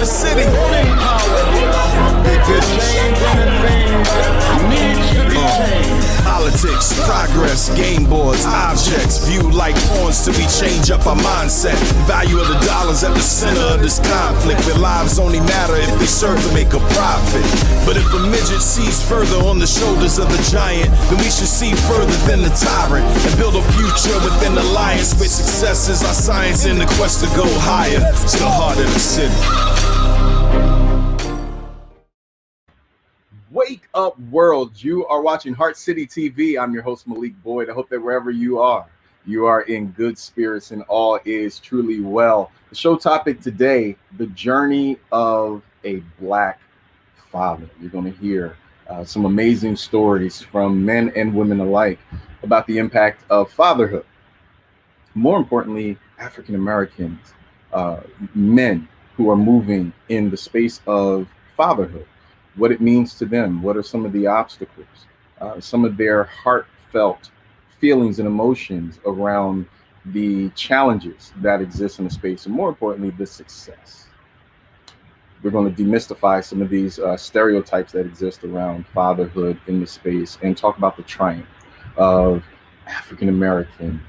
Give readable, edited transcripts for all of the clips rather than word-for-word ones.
the city. Politics, progress, game boards, objects viewed like pawns till we change up our mindset. Value of the dollars at the center of this conflict. Their lives only matter if they serve to make a profit. But if a midget sees further on the shoulders of the giant, then we should see further than the tyrant and build a future within the alliance where success is our science in the quest to go higher. It's the heart of the city. Wake up, world. You are watching HeartCity TV. I'm your host, Malik Boyd. I hope that wherever you are in good spirits and all is truly well. The show topic today, the journey of a Black father. You're going to hear some amazing stories from men and women alike about the impact of fatherhood. More importantly, African Americans, men who are moving in the space of fatherhood. What it means to them, what are some of the obstacles, some of their heartfelt feelings and emotions around the challenges that exist in the space, and more importantly, the success. We're going to demystify some of these stereotypes that exist around fatherhood in the space and talk about the triumph of African American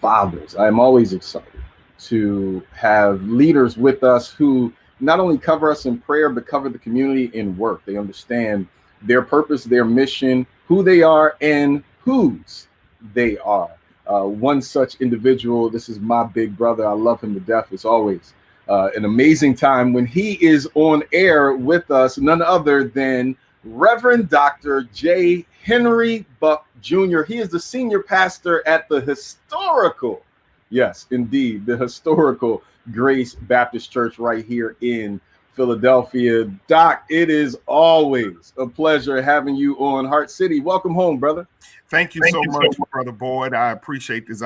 fathers. I'm always excited to have leaders with us who not only cover us in prayer, but cover the community in work. They understand their purpose, their mission, who they are, and whose they are. One such individual, this is my big brother. I love him to death. It's always an amazing time when he is on air with us, none other than Reverend Dr. J. Henry Buck Jr. He is the senior pastor at the historical, yes, indeed, the historical Grace Baptist Church right here in Philadelphia. Doc, it is always a pleasure having you on HeartCity. Welcome home, brother. Thank you so much, Brother Boyd. I appreciate this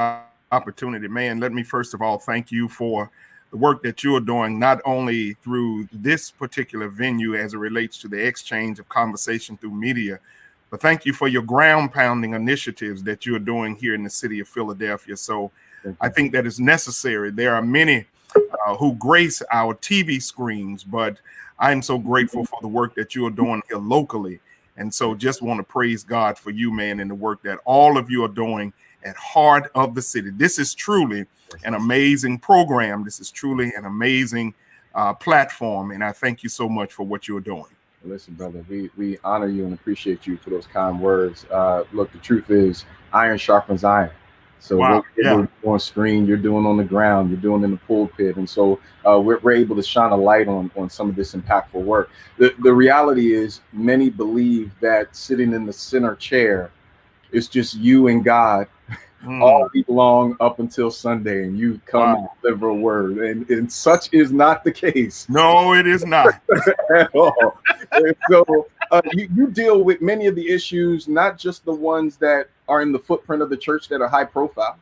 opportunity, man. Let me first of all thank you for the work that you're doing, not only through this particular venue as it relates to the exchange of conversation through media, but thank you for your ground pounding initiatives that you're doing here in the city of Philadelphia. So I think that is necessary. There are many who grace our TV screens, but I'm so grateful for the work that you're doing here locally. And so just want to praise God for you, man, and the work that all of you are doing at Heart of the City. This is truly an amazing program. This is truly an amazing platform. And I thank you so much for what you're doing. Listen, brother, we honor you and appreciate you for those kind words. Look, the truth is iron sharpens iron. So what you're doing on screen, you're doing on the ground, you're doing in the pulpit. And so we're able to shine a light on some of this impactful work. The reality is many believe that sitting in the center chair is just you and God all week long up until Sunday, and you come and deliver a word. And such is not the case. No, it is not. At all. And so you deal with many of the issues, not just the ones that are in the footprint of the church that are high profile,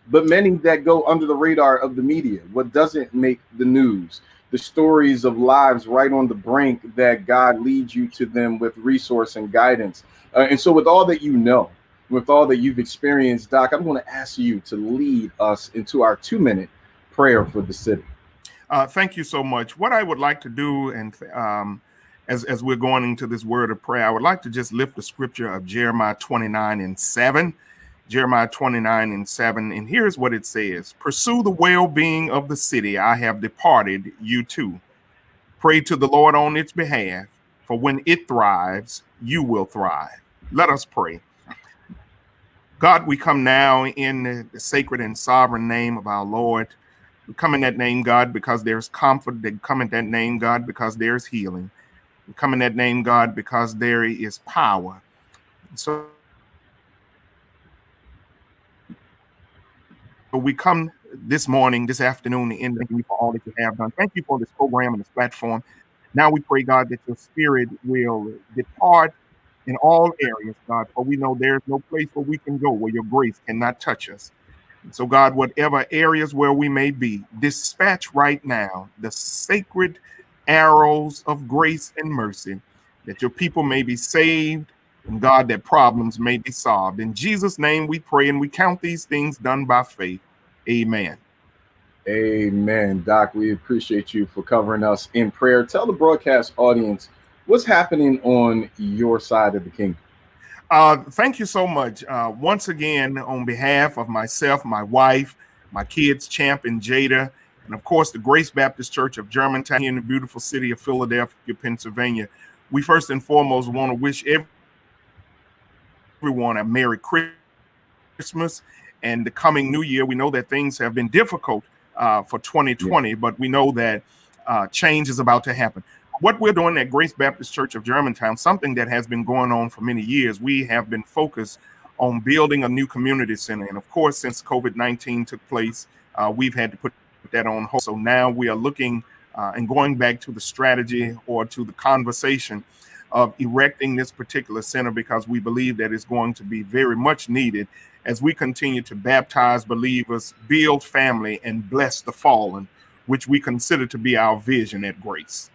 but many that go under the radar of the media, what doesn't make the news, the stories of lives right on the brink that God leads you to them with resource and guidance. And so with all that you know, with all that you've experienced, Doc, I'm going to ask you to lead us into our 2-minute prayer for the city. Thank you so much. What I would like to do, and as we're going into this word of prayer, I would like to just lift the scripture of Jeremiah 29:7. Jeremiah 29:7. And here's what it says. Pursue the well-being of the city I have departed you to. Pray to the Lord on its behalf, for when it thrives, you will thrive. Let us pray. God, we come now in the sacred and sovereign name of our Lord. We come in that name, God, because there's comfort. They come in that name, God, because there's healing. We come in that name, God, because there is power. So we come this morning, this afternoon, and thank you for all that you have done. Thank you for this program and this platform. Now we pray, God, that your spirit will depart in all areas, God, for we know there's no place where we can go where your grace cannot touch us. And so, God, whatever areas where we may be, dispatch right now the sacred arrows of grace and mercy, that your people may be saved, and God, that problems may be solved. In Jesus' name we pray, and we count these things done by faith. Amen. Amen. Doc, we appreciate you for covering us in prayer. Tell the broadcast audience what's happening on your side of the kingdom. Thank you so much. Once again, on behalf of myself, my wife, my kids, Champ and Jada, and of course, the Grace Baptist Church of Germantown here in the beautiful city of Philadelphia, Pennsylvania, we first and foremost want to wish everyone a Merry Christmas and the coming New Year. We know that things have been difficult for 2020, but we know that change is about to happen. What we're doing at Grace Baptist Church of Germantown, something that has been going on for many years, we have been focused on building a new community center. And of course, since COVID-19 took place, we've had to put that on hold. So now we are looking and going back to the strategy or to the conversation of erecting this particular center, because we believe that it's going to be very much needed as we continue to baptize believers, build family, and bless the fallen, which we consider to be our vision at Grace.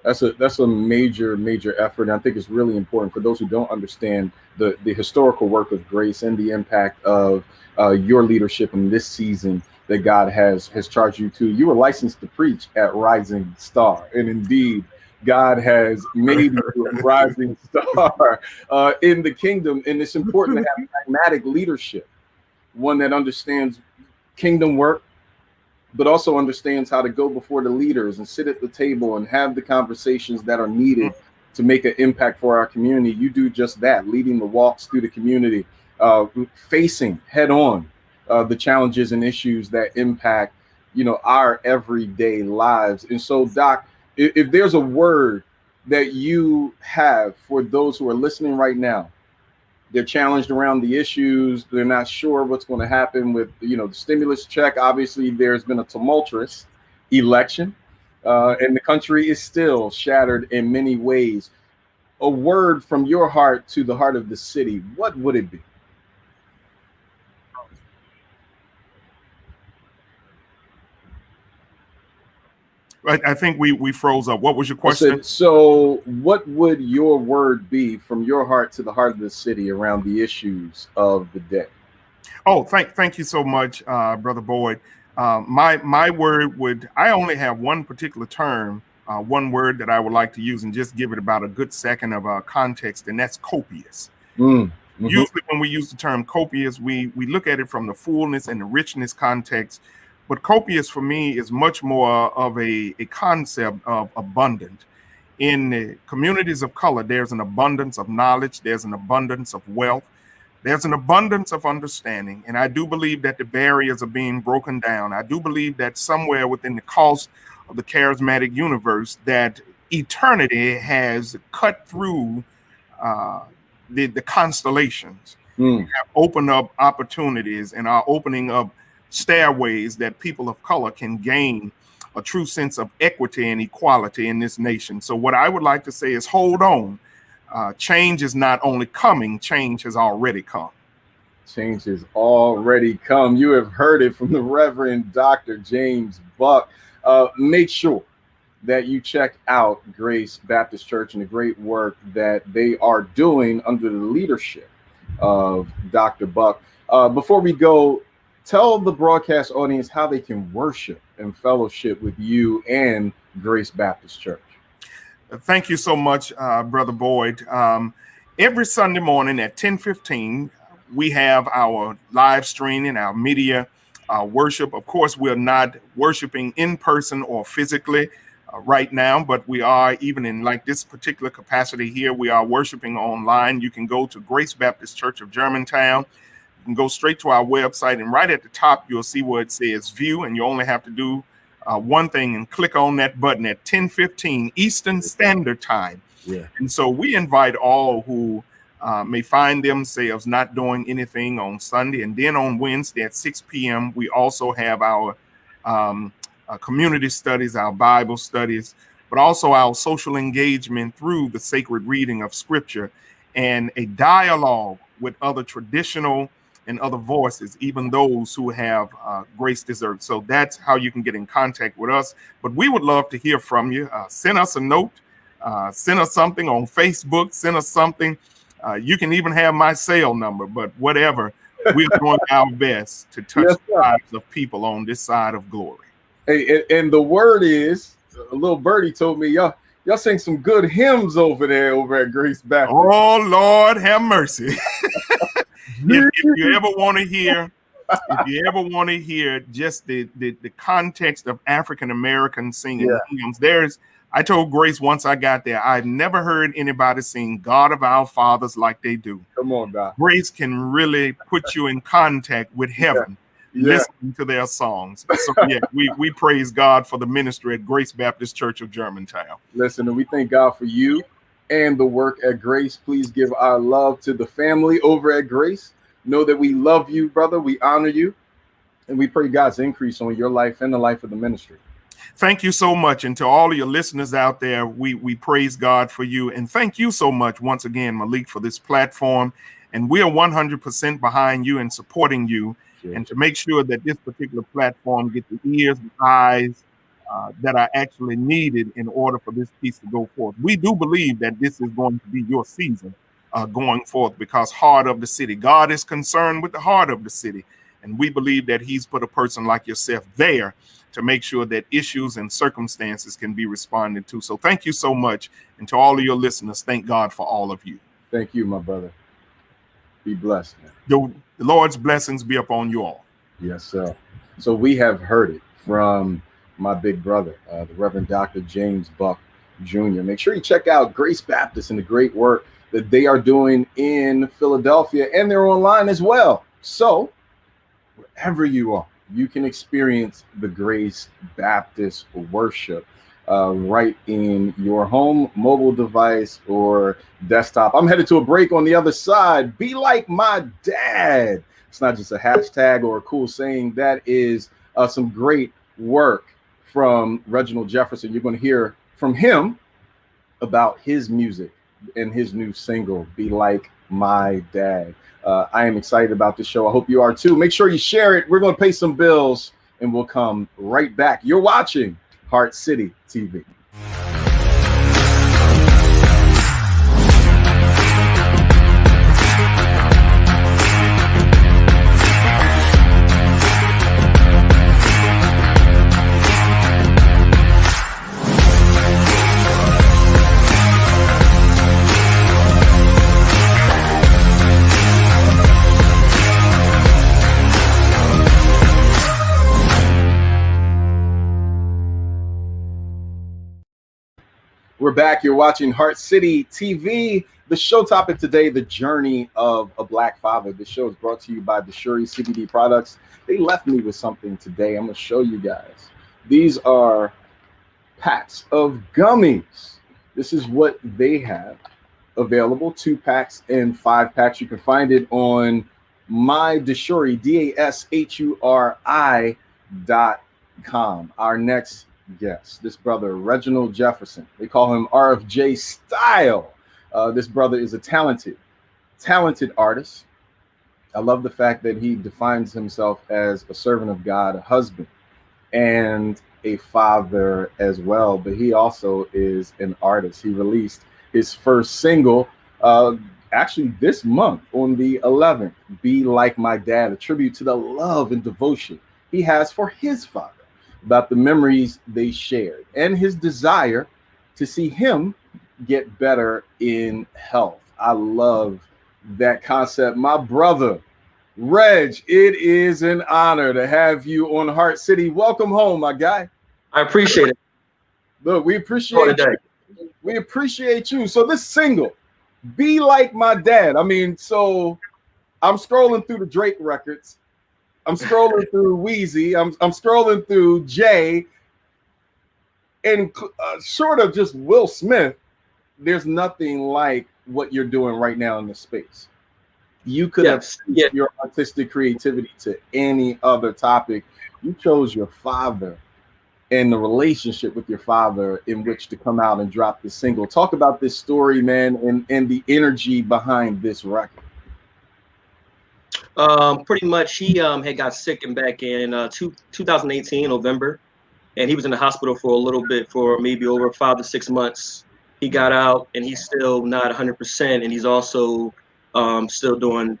That's a major effort, and I think it's really important for those who don't understand the historical work of Grace and the impact of your leadership in this season that God has charged you to. You were licensed to preach at Rising Star, and indeed God has made you a rising star in the kingdom. And it's important to have pragmatic leadership, one that understands kingdom work, but also understands how to go before the leaders and sit at the table and have the conversations that are needed to make an impact for our community. You do just that, leading the walks through the community, facing head on the challenges and issues that impact, our everyday lives. And so, Doc, if there's a word that you have for those who are listening right now, they're challenged around the issues, they're not sure what's going to happen with, the stimulus check. Obviously, there's been a tumultuous election, and the country is still shattered in many ways. A word from your heart to the heart of the city, what would it be? I think we froze up. What was your question? So what would your word be from your heart to the heart of the city around the issues of the day? Oh, thank you so much, Brother Boyd. My word would, I only have one particular term, one word that I would like to use and just give it about a good second of context, and that's copious. Usually when we use the term copious, we look at it from the fullness and the richness context. But copious for me is much more of a concept of abundant. In the communities of color, there's an abundance of knowledge, there's an abundance of wealth, there's an abundance of understanding. And I do believe that the barriers are being broken down. I do believe that somewhere within the course of the charismatic universe, that eternity has cut through the constellations, have opened up opportunities and are opening up stairways that people of color can gain a true sense of equity and equality in this nation. So what I would like to say is hold on. Change is not only coming, change has already come. Change has already come. You have heard it from the Reverend Dr. James Buck. Make sure that you check out Grace Baptist Church and the great work that they are doing under the leadership of Dr. Buck. Before we go, tell the broadcast audience how they can worship and fellowship with you and Grace Baptist Church. Thank you so much, Brother Boyd. Every Sunday morning at 10:15, we have our live streaming, our media worship. Of course, we're not worshiping in person or physically right now, but we are, even in like this particular capacity here, we are worshiping online. You can go to Grace Baptist Church of Germantown. You can go straight to our website, and right at the top, you'll see where it says view, and you only have to do one thing and click on that button at 10:15 Eastern Standard Time. And so we invite all who may find themselves not doing anything on Sunday. And then on Wednesday at 6 p.m., we also have our community studies, our Bible studies, but also our social engagement through the sacred reading of Scripture and a dialogue with other traditional and other voices, even those who have grace deserved. So that's how you can get in contact with us. But we would love to hear from you. Send us a note, send us something on Facebook, send us something. You can even have my cell number, but whatever, we are doing our best to touch Yes, the lives of people on this side of glory. Hey, and the word is, a little birdie told me, y'all sing some good hymns over at Grace Baptist. Oh, Lord, have mercy. if you ever want to hear, just the context of African American singing hymns, I told Grace once I got there, I've never heard anybody sing God of Our Fathers like they do. Come on, God. Grace can really put you in contact with heaven. Listening to their songs. So we praise God for the ministry at Grace Baptist Church of Germantown. Listen, and we thank God for you and the work at Grace. Please give our love to the family over at Grace. Know that we love you, brother. We honor you, and we pray God's increase on your life and the life of the ministry. Thank you so much. And to all of your listeners out there, we praise God for you. And thank you so much once again, Malik, for this platform. And we are 100% behind you and supporting you. And to make sure that this particular platform gets the ears and eyes that are actually needed in order for this piece to go forth. We do believe that this is going to be your season going forth, because heart of the city, God is concerned with the heart of the city. And we believe that he's put a person like yourself there to make sure that issues and circumstances can be responded to. So thank you so much. And to all of your listeners, thank God for all of you. Thank you, my brother. Be blessed, man. The Lord's blessings be upon you all. Yes, sir. So we have heard it from my big brother, the Reverend Dr. James Buck Jr. Make sure you check out Grace Baptist and the great work that they are doing in Philadelphia, and they're online as well. So wherever you are, you can experience the Grace Baptist worship right in your home, mobile device, or desktop. I'm headed to a break. On the other side, be like my dad. It's not just a hashtag or a cool saying. That is some great work from Reginald Jefferson. You're going to hear from him about his music and his new single, Be Like My Dad. I am excited about this show. I hope you are too. Make sure you share it. We're going to pay some bills and we'll come right back. You're watching HeartCity TV. We're back. You're watching HeartCity TV. The show topic today, the journey of a Black father. This show is brought to you by the Shuri CBD products. They left me with something today. I'm going to show you guys. These are packs of gummies. This is what they have available, 2 packs and 5 packs. You can find it on MyDashuri, DASHURI.com. Our next guest, this brother, Reginald Jefferson. They call him RFJ Style. This brother is a talented artist. I love the fact that he defines himself as a servant of God, a husband, and a father as well. But he also is an artist. He released his first single actually this month on the 11th, Be Like My Dad, a tribute to the love and devotion he has for his father, about the memories they shared, and his desire to see him get better in health. I love that concept. My brother, Reg, it is an honor to have you on HeartCity. Welcome home, my guy. I appreciate it. Look, we appreciate you. We appreciate you. So this single, Be Like My Dad. I mean, so I'm scrolling through the Drake records. I'm scrolling through Weezy. I'm scrolling through Jay, and short of just Will Smith, there's nothing like what you're doing right now in this space. You could have your artistic creativity to any other topic. You chose your father and the relationship with your father in which to come out and drop this single. Talk about this story, man, and the energy behind this record. Pretty much, he had got sick and back in 2018 November, and he was in the hospital for a little bit, for maybe over 5 to 6 months. He got out, and he's still not 100%, and he's also still doing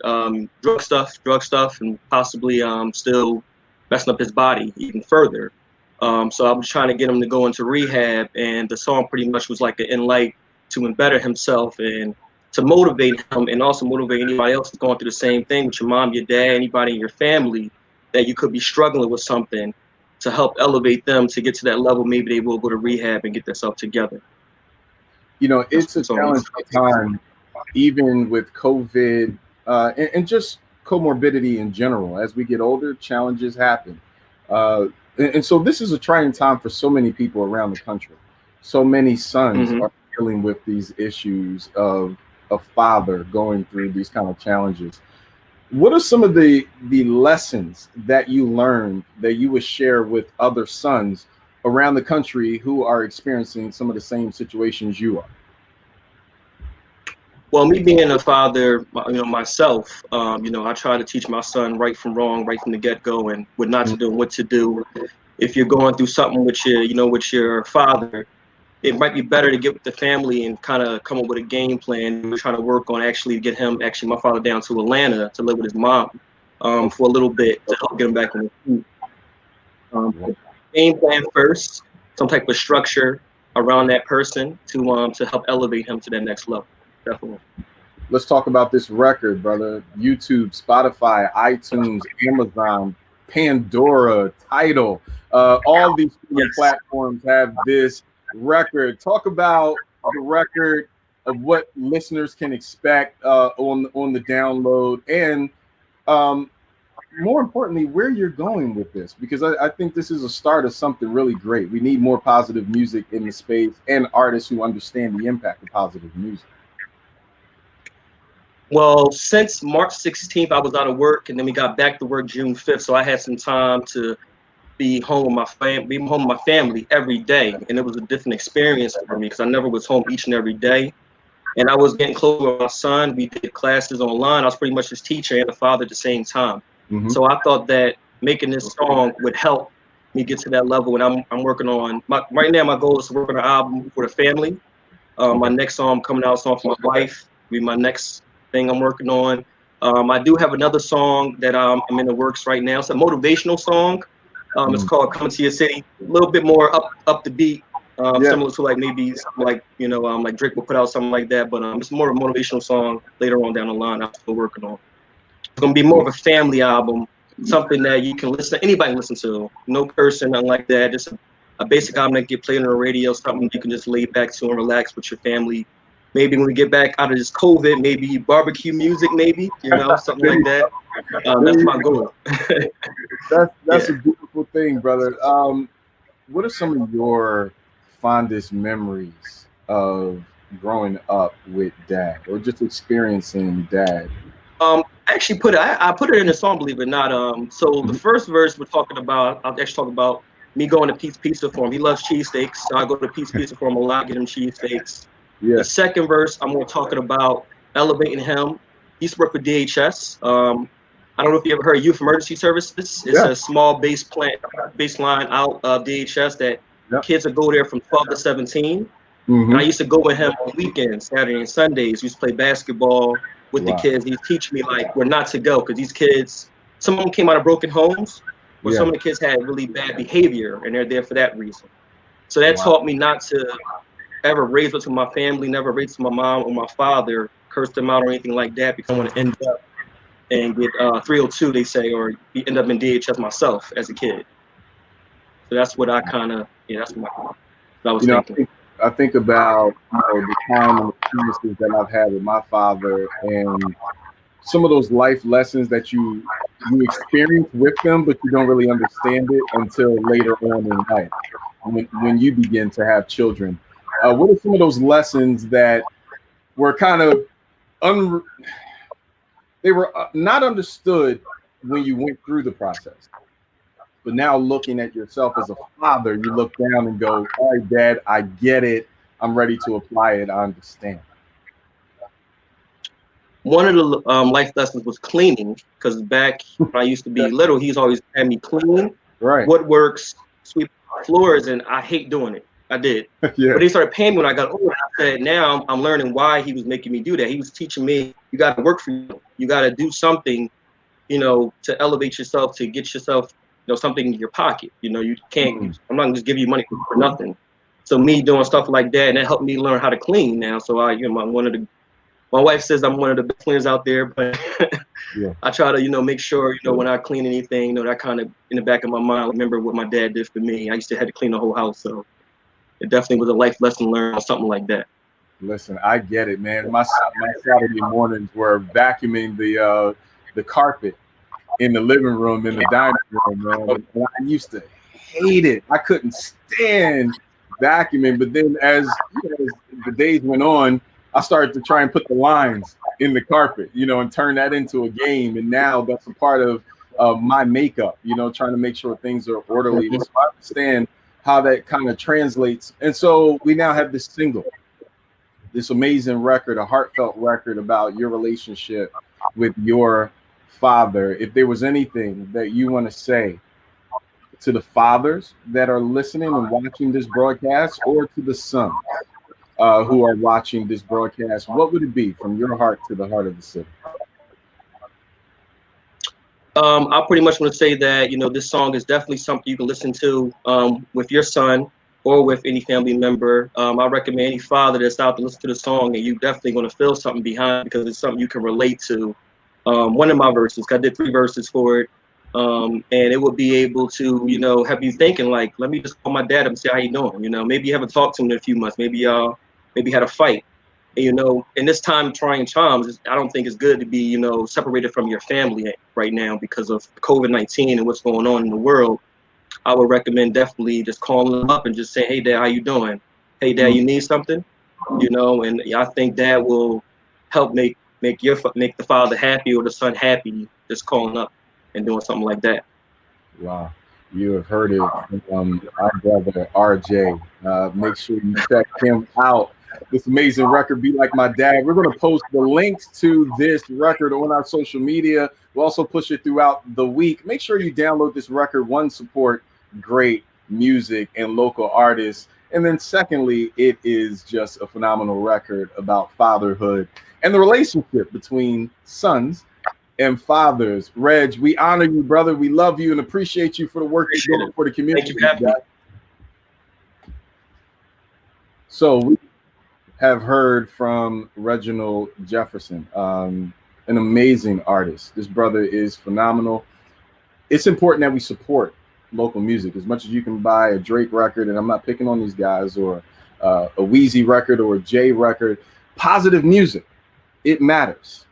drug stuff, and possibly still messing up his body even further. So I was trying to get him to go into rehab, and the song pretty much was like an inlight to better himself and to motivate him, and also motivate anybody else who's going through the same thing with your mom, your dad, anybody in your family that you could be struggling with something, to help elevate them to get to that level. Maybe they will go to rehab and get themselves together. You know, it's a challenging time, even with COVID and just comorbidity in general. As we get older, challenges happen. And so this is a trying time for so many people around the country. So many sons are dealing with these issues of a father going through these kind of challenges. What are some of the lessons that you learned that you would share with other sons around the country who are experiencing some of the same situations you are? Well, me being a father, myself, I try to teach my son right from wrong, right from the get-go, and what not to do and what to do. If you're going through something with your father, it might be better to get with the family and kind of come up with a game plan. We're trying to work on get my father down to Atlanta to live with his mom for a little bit to help get him back on his feet. Game plan first, some type of structure around that person to help elevate him to that next level. Definitely. Let's talk about this record, brother. YouTube, Spotify, iTunes, Amazon, Pandora, Tidal, all these platforms have this record. Talk about the record, of what listeners can expect on the download, and more importantly, where you're going with this, because I think this is a start of something really great. We need more positive music in the space and artists who understand the impact of positive music. Well, since March 16th, I was out of work, and then we got back to work June 5th. So I had some time to be home with my family every day. And it was a different experience for me because I never was home each and every day. And I was getting closer with my son. We did classes online. I was pretty much his teacher and a father at the same time. So I thought that making this song would help me get to that level. And I'm working on, right now my goal is to work on an album for the family. My next song coming out, song for my wife, will be my next thing I'm working on. I do have another song that I'm in the works right now. It's a motivational song. It's called "Coming to Your City." A little bit more up the beat, similar to like maybe like like Drake will put out something like that. But it's more of a motivational song later on down the line. I'm still working on. It's gonna be more of a family album, something that you can anybody can listen to. No cursing, nothing like that. Just a basic album that get played on the radio, something you can just lay back to and relax with your family. Maybe when we get back out of this COVID, maybe barbecue music, maybe, something like that. That's my goal. That's a beautiful thing, brother. What are some of your fondest memories of growing up with dad, or just experiencing dad? I actually I put it in the song, believe it or not. So the first verse I'll actually talk about me going to Pete's Pizza for him. He loves cheesesteaks, so I go to Pete's Pizza for him a lot, get him cheesesteaks. The second verse, I'm more talking about elevating him. He used to work for DHS. I don't know if you ever heard of Youth Emergency Services. It's a small baseline out of DHS that kids would go there from 12 to 17. And I used to go with him on weekends, Saturday and Sundays. We used to play basketball with the kids. He'd teach me like where not to go, because these kids, some of them came out of broken homes, but some of the kids had really bad behavior, and they're there for that reason. So that taught me not to ever raise up to my family, never raise to my mom or my father, curse them out or anything like that, because I want to end up and get 302, they say, or end up in DHS myself as a kid. So that's what I kind of, that's what I was thinking. I think about the time and the experiences that I've had with my father, and some of those life lessons that you experience with them, but you don't really understand it until later on in life, when you begin to have children. What are some of those lessons that were kind of they were not understood when you went through the process, but now looking at yourself as a father, you look down and go, "All right, Dad, I get it. I'm ready to apply it. I understand." One of the life lessons was cleaning, because back when I used to be little, he's always had me clean, woodworks, sweep floors, and I hate doing it. I did. But he started paying me when I got older. I said, now I'm learning why he was making me do that. He was teaching me you got to work for you. You got to do something, to elevate yourself, to get yourself, something in your pocket. You can't. I'm not gonna just give you money for nothing. So me doing stuff like that, and that helped me learn how to clean now. So my wife says I'm one of the best cleaners out there, but Yeah. I try to, make sure, when I clean anything, that kind of in the back of my mind, remember what my dad did for me. I used to have to clean the whole house. So it definitely was a life lesson learned or something like that. Listen, I get it, man. My Saturday mornings were vacuuming the carpet in the living room, in the dining room, man. And I used to hate it. I couldn't stand vacuuming. But then as the days went on, I started to try and put the lines in the carpet, and turn that into a game. And now that's a part of my makeup, trying to make sure things are orderly. So I understand how that kind of translates. And so we now have this single, this amazing record, a heartfelt record about your relationship with your father. If there was anything that you want to say to the fathers that are listening and watching this broadcast, or to the sons who are watching this broadcast, what would it be from your heart to the heart of the city? I pretty much want to say that, this song is definitely something you can listen to with your son or with any family member. I recommend any father that's out to listen to the song, and you definitely going to feel something behind, because it's something you can relate to. One of my verses, I did 3 verses for it, and it would be able to, have you thinking like, let me just call my dad up and see how you doing. Maybe you haven't talked to him in a few months. Maybe y'all had a fight. And, in this time trying times, I don't think it's good to be, separated from your family right now because of COVID-19 and what's going on in the world. I would recommend definitely just calling them up and just saying, hey, Dad, how you doing? Hey, Dad, you need something? And I think that will help make the father happy or the son happy, just calling up and doing something like that. Wow. You have heard it from our brother, RJ. Make sure you check him out. This amazing record, Be Like My Dad. We're going to post the links to this record on our social media. We'll also push it throughout the week. Make sure you download this record. One, support great music and local artists. And then secondly, it is just a phenomenal record about fatherhood and the relationship between sons and fathers. Reg, we honor you, brother. We love you and appreciate you for the work you're doing for the community. Thank you for having me. So we have heard from Reginald Jefferson, an amazing artist. This brother is phenomenal. It's important that we support local music as much as you can buy a Drake record, and I'm not picking on these guys, or a Wheezy record or a Jay record. Positive music, it matters.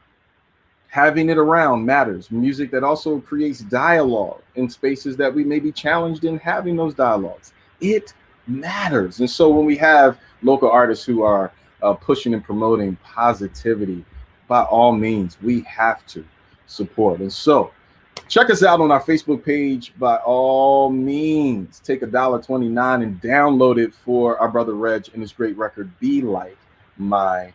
Having it around matters. Music that also creates dialogue in spaces that we may be challenged in having those dialogues. It matters. And so when we have local artists who are pushing and promoting positivity, by all means, we have to support. And so check us out on our Facebook page. By all means, take $1.29 and download it for our brother Reg and his great record, Be Like My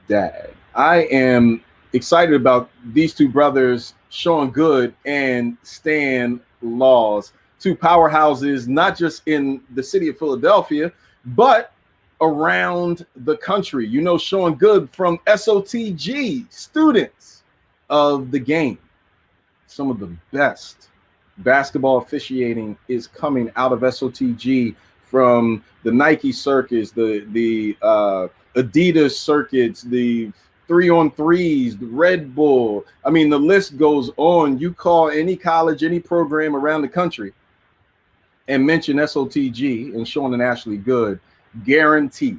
Dad. I am excited about these two brothers, Shawn Goode and Stan Laws, 2 powerhouses, not just in the city of Philadelphia, but around the country. Shawn Goode from SOTG, students of the game. Some of the best basketball officiating is coming out of SOTG, from the Nike circuits, the Adidas circuits, the 3-on-3s, the Red Bull. I mean, the list goes on. You call any college, any program around the country and mention SOTG and Shawn and Ashley Goode, guaranteed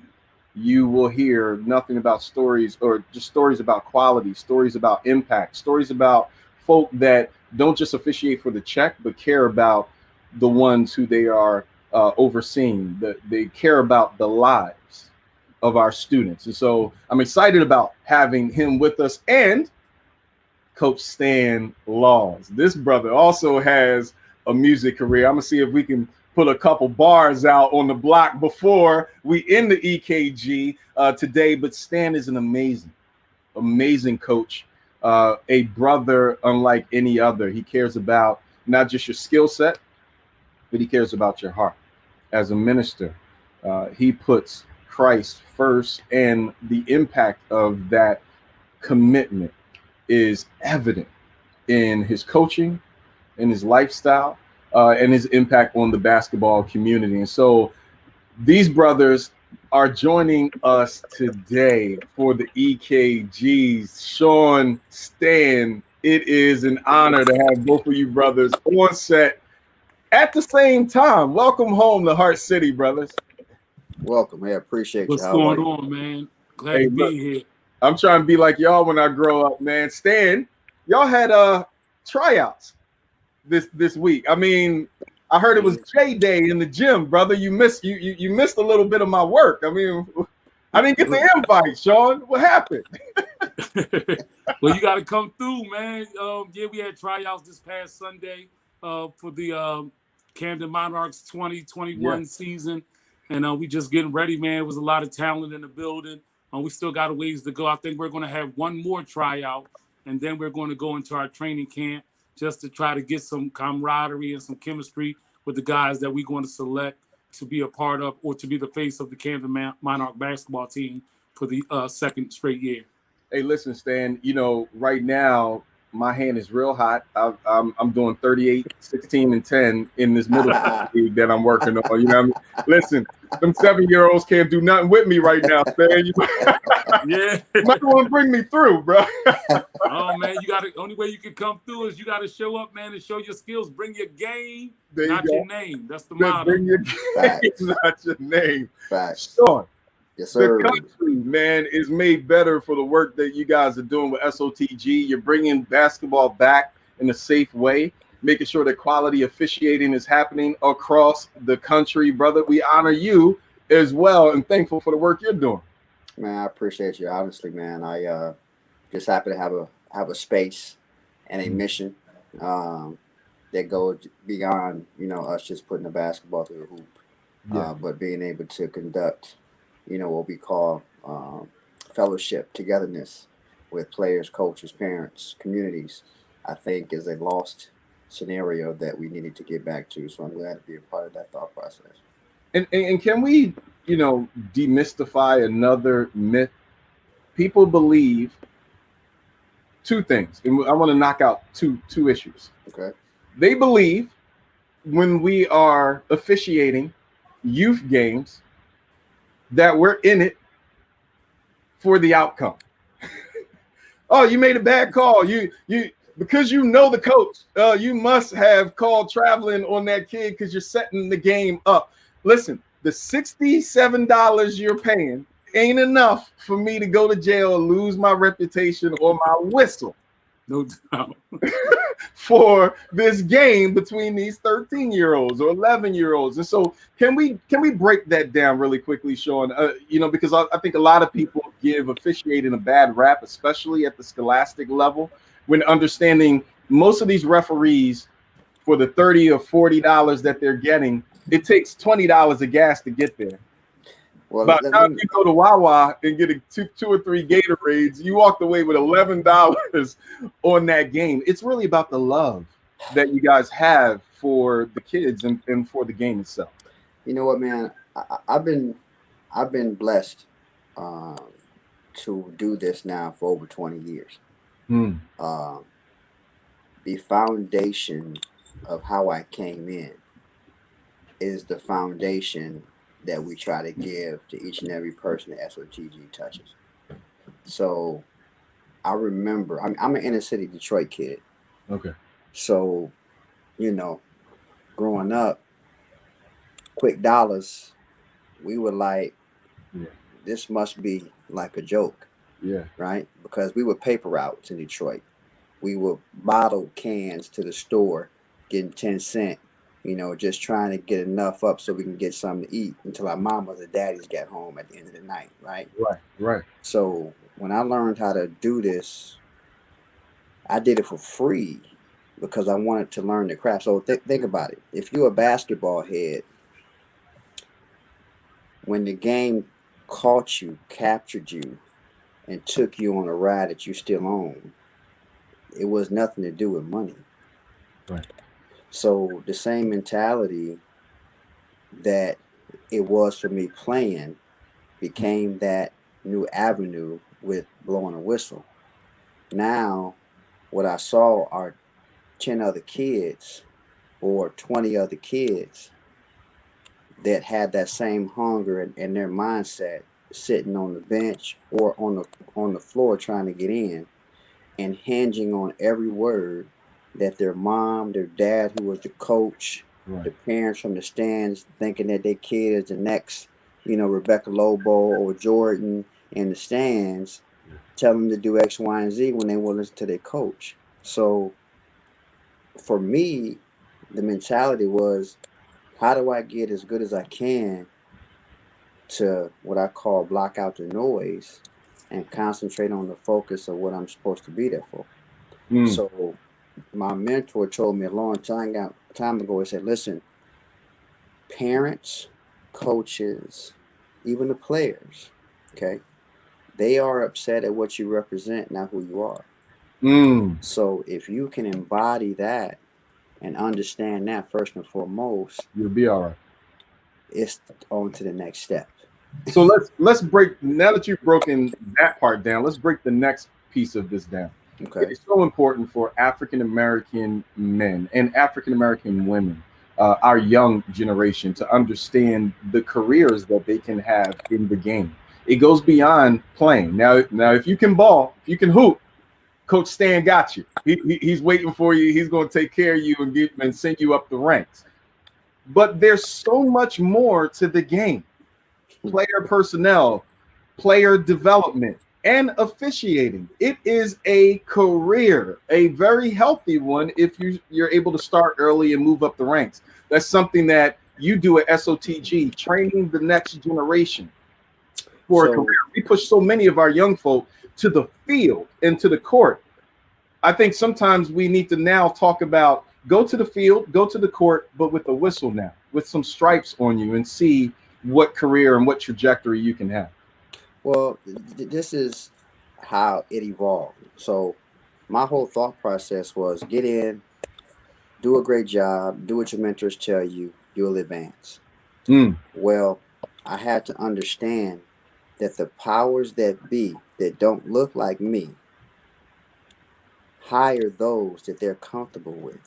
you will hear nothing about stories, or just stories about quality, stories about impact, stories about folk that don't just officiate for the check, but care about the ones who they are overseeing, that they care about the lives of our students. And so I'm excited about having him with us, and Coach Stan Laws. This brother also has a music career. I'm gonna see if we can put a couple bars out on the block before we end the EKG today. But Stan is an amazing coach, a brother unlike any other. He cares about not just your skill set, but he cares about your heart. As a minister, he puts Christ first, and the impact of that commitment is evident in his coaching, in his lifestyle, and his impact on the basketball community. And so these brothers are joining us today for the EKGs. Shawn, Stan, it is an honor to have both of you brothers on set at the same time. Welcome home to Heart City, brothers. Welcome. Hey, appreciate you. What's going on, man? Glad to be here. I'm trying to be like y'all when I grow up, man. Stan, y'all had tryouts this week. I mean, I heard it was J Day in the gym, brother. You missed a little bit of my work. I mean, I didn't get the invite, Shawn. What happened? Well, you got to come through, man. Yeah, we had tryouts this past Sunday for the Camden Monarchs 2021 season, and we just getting ready, man. It was a lot of talent in the building. We still got a ways to go. I think we're going to have one more tryout, and then we're going to go into our training camp just to try to get some camaraderie and some chemistry with the guys that we're going to select to be a part of or to be the face of the Camden Monarch basketball team for the second straight year. Hey, listen, Stan, you know, right now, my hand is real hot. I'm doing 38, 16, and 10 in this middle league that I'm working on. You know what I mean? Listen, them 7-year-olds can't do nothing with me right now, Stan. You might want to bring me through, bro. Oh, man, only way you can come through is you got to show up, man, and show your skills. Bring your game, not your name. That's the motto. Bring your game, not your name. Facts. Shawn. Yes, sir. The country, man, is made better for the work that you guys are doing with SOTG. You're bringing basketball back in a safe way, making sure that quality officiating is happening across the country. Brother, we honor you as well and thankful for the work you're doing. Man, I appreciate you. Honestly, man, I just happen to have a space and a mission that goes beyond, you know, us just putting the basketball through the hoop, but being able to conduct, you know, what we call fellowship, togetherness with players, coaches, parents, communities, I think is a lost scenario that we needed to get back to. So I'm glad to be a part of that thought process. And can we, you know, demystify another myth? People believe two things, and I want to knock out two issues. Okay. They believe when we are officiating youth games that we're in it for the outcome. Oh, you made a bad call. You because you know the coach, you must have called traveling on that kid because you're setting the game up. Listen, the $67 you're paying ain't enough for me to go to jail and lose my reputation or my whistle. No doubt. For this game between these 13-year-olds or 11-year-olds. And so can we break that down really quickly, Shawn? You know, because I think a lot of people give officiating a bad rap, especially at the scholastic level, when understanding most of these referees for the $30 or $40 that they're getting, it takes $20 of gas to get there. Well, by the time you go to Wawa and get two or three Gatorades, you walked away with $11 on that game. It's really about the love that you guys have for the kids and for the game itself. You know what, man? I've been blessed to do this now for over 20 years. The foundation of how I came in is the foundation that we try to give to each and every person that SOTG touches. So I remember, I'm an inner city Detroit kid. Okay. So, you know, growing up, quick dollars, we were like, this must be like a joke. Yeah. Right? Because we were paper routes in Detroit. We would bottle cans to the store, getting 10 cents. You know, just trying to get enough up so we can get something to eat until our mamas or daddies got home at the end of the night, right? Right. So when I learned how to do this, I did it for free because I wanted to learn the craft. So think about it. If you're a basketball head, when the game caught you, captured you, and took you on a ride that you still own, it was nothing to do with money. Right. So the same mentality that it was for me playing became that new avenue with blowing a whistle. Now, what I saw are 10 other kids or 20 other kids that had that same hunger and their mindset, sitting on the bench or on the floor trying to get in, and hinging on every word that their mom, their dad, who was the coach, the parents from the stands, thinking that their kid is the next, Rebecca Lobo or Jordan in the stands, tell them to do X, Y, and Z when they won't listen to their coach. So for me, the mentality was, how do I get as good as I can to what I call block out the noise and concentrate on the focus of what I'm supposed to be there for? So my mentor told me a long time ago, he said, listen, parents, coaches, even the players, okay, they are upset at what you represent, not who you are. So if you can embody that and understand that first and foremost, you'll be all right. It's on to the next step. So let's break, now that you've broken that part down, let's break the next piece of this down. Okay. It's so important for African American men and African American women, our young generation, to understand the careers that they can have in the game. It goes beyond playing. Now, if you can ball, if you can hoop, Coach Stan got you. He's waiting for you. He's going to take care of you and send you up the ranks. But there's so much more to the game: player personnel, player development, and officiating. It is a career, a very healthy one if you're able to start early and move up the ranks. That's something that you do at SOTG, training the next generation for a career. We push so many of our young folk to the field and to the court. I think sometimes we need to now talk about go to the field, go to the court, but with a whistle now, with some stripes on you, and see what career and what trajectory you can have. Well, this is how it evolved. So my whole thought process was get in, do a great job, do what your mentors tell you, you'll advance. Well, I had to understand that the powers that be that don't look like me hire those that they're comfortable with.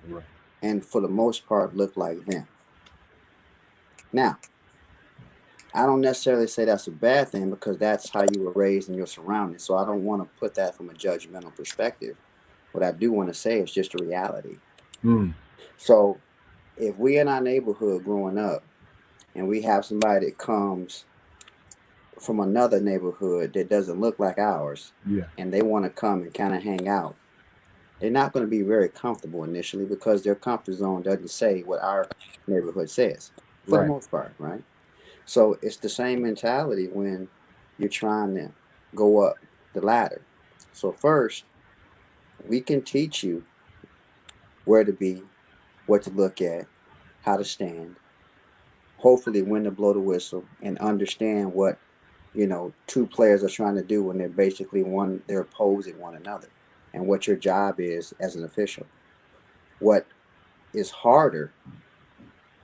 Right. And for the most part look like them. Now, I don't necessarily say that's a bad thing because that's how you were raised in your surroundings. So I don't want to put that from a judgmental perspective. What I do want to say is just a reality. So if we in our neighborhood growing up and we have somebody that comes from another neighborhood that doesn't look like ours, and they want to come and kind of hang out, they're not going to be very comfortable initially because their comfort zone doesn't say what our neighborhood says for the most part, right? So it's the same mentality when you're trying to go up the ladder. So first, we can teach you where to be, what to look at, how to stand, hopefully when to blow the whistle, and understand what, two players are trying to do when they're basically they're opposing one another, and what your job is as an official. What is harder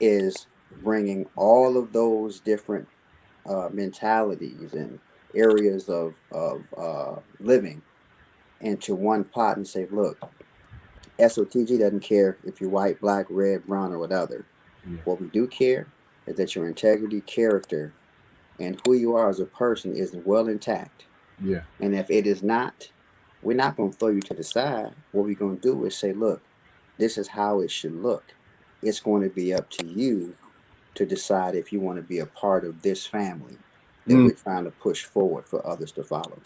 is bringing all of those different mentalities and areas of living into one pot and say, look, SOTG doesn't care if you're white, black, red, brown, or whatever. What we do care is that your integrity, character, and who you are as a person is well intact. And if it is not, we're not going to throw you to the side. What we're going to do is say, look, this is how it should look. It's going to be up to you to decide if you want to be a part of this family that we're trying to push forward for others to follow.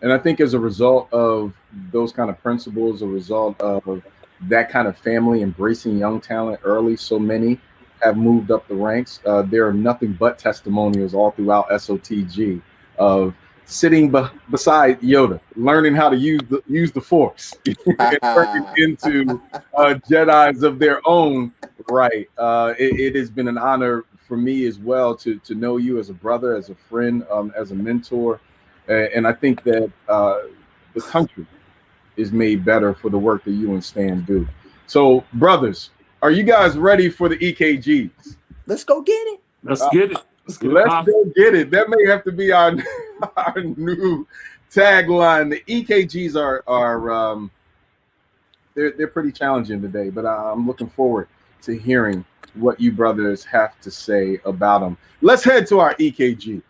And I think as a result of those kind of principles, a result of that kind of family embracing young talent early, so many have moved up the ranks. There are nothing but testimonials all throughout SOTG of sitting beside Yoda, learning how to use the Force, and turning into Jedis of their own right. It has been an honor for me as well to know you as a brother, as a friend, as a mentor. And I think that the country is made better for the work that you and Stan do. So, brothers, are you guys ready for the EKGs? Let's go get it. Let's get it. Let's go get it. That may have to be our new tagline. The EKGs are they're pretty challenging today, but I'm looking forward to hearing what you brothers have to say about them. Let's head to our EKGs.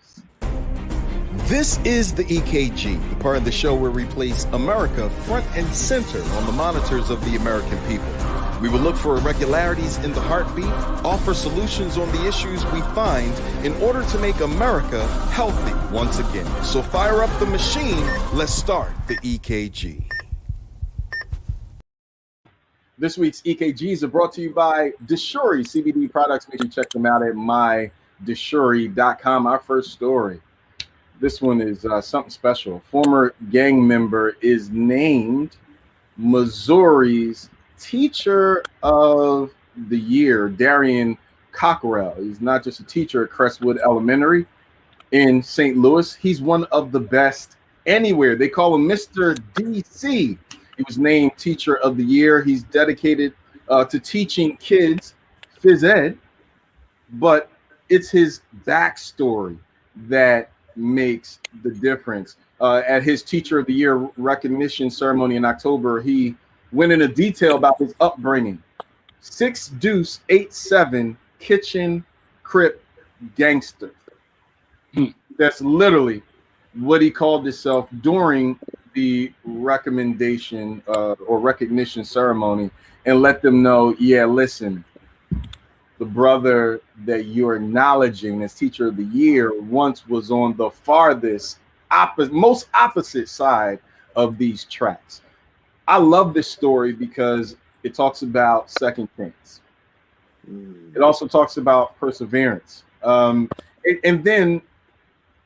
This is the EKG, the part of the show where we place America front and center on the monitors of the American people. We will look for irregularities in the heartbeat, offer solutions on the issues we find in order to make America healthy once again. So fire up the machine. Let's start the EKG. This week's EKGs are brought to you by Deshuri CBD products. Make sure you check them out at mydeshuri.com. Our first story. This one is something special. Former gang member is named Missouri's Teacher of the Year, Darian Cockrell. He's not just a teacher at Crestwood Elementary in St. Louis. He's one of the best anywhere. They call him Mr. DC. He was named Teacher of the Year. He's dedicated to teaching kids phys ed, but it's his backstory that makes the difference. At his Teacher of the Year recognition ceremony in October, he went into detail about his upbringing. 6 Deuce 8-7 kitchen crip gangster. That's literally what he called himself during the recommendation or recognition ceremony, and let them know, yeah, listen, the brother that you're acknowledging as Teacher of the Year once was on the farthest, most opposite side of these tracks. I love this story because it talks about second chance. It also talks about perseverance. And then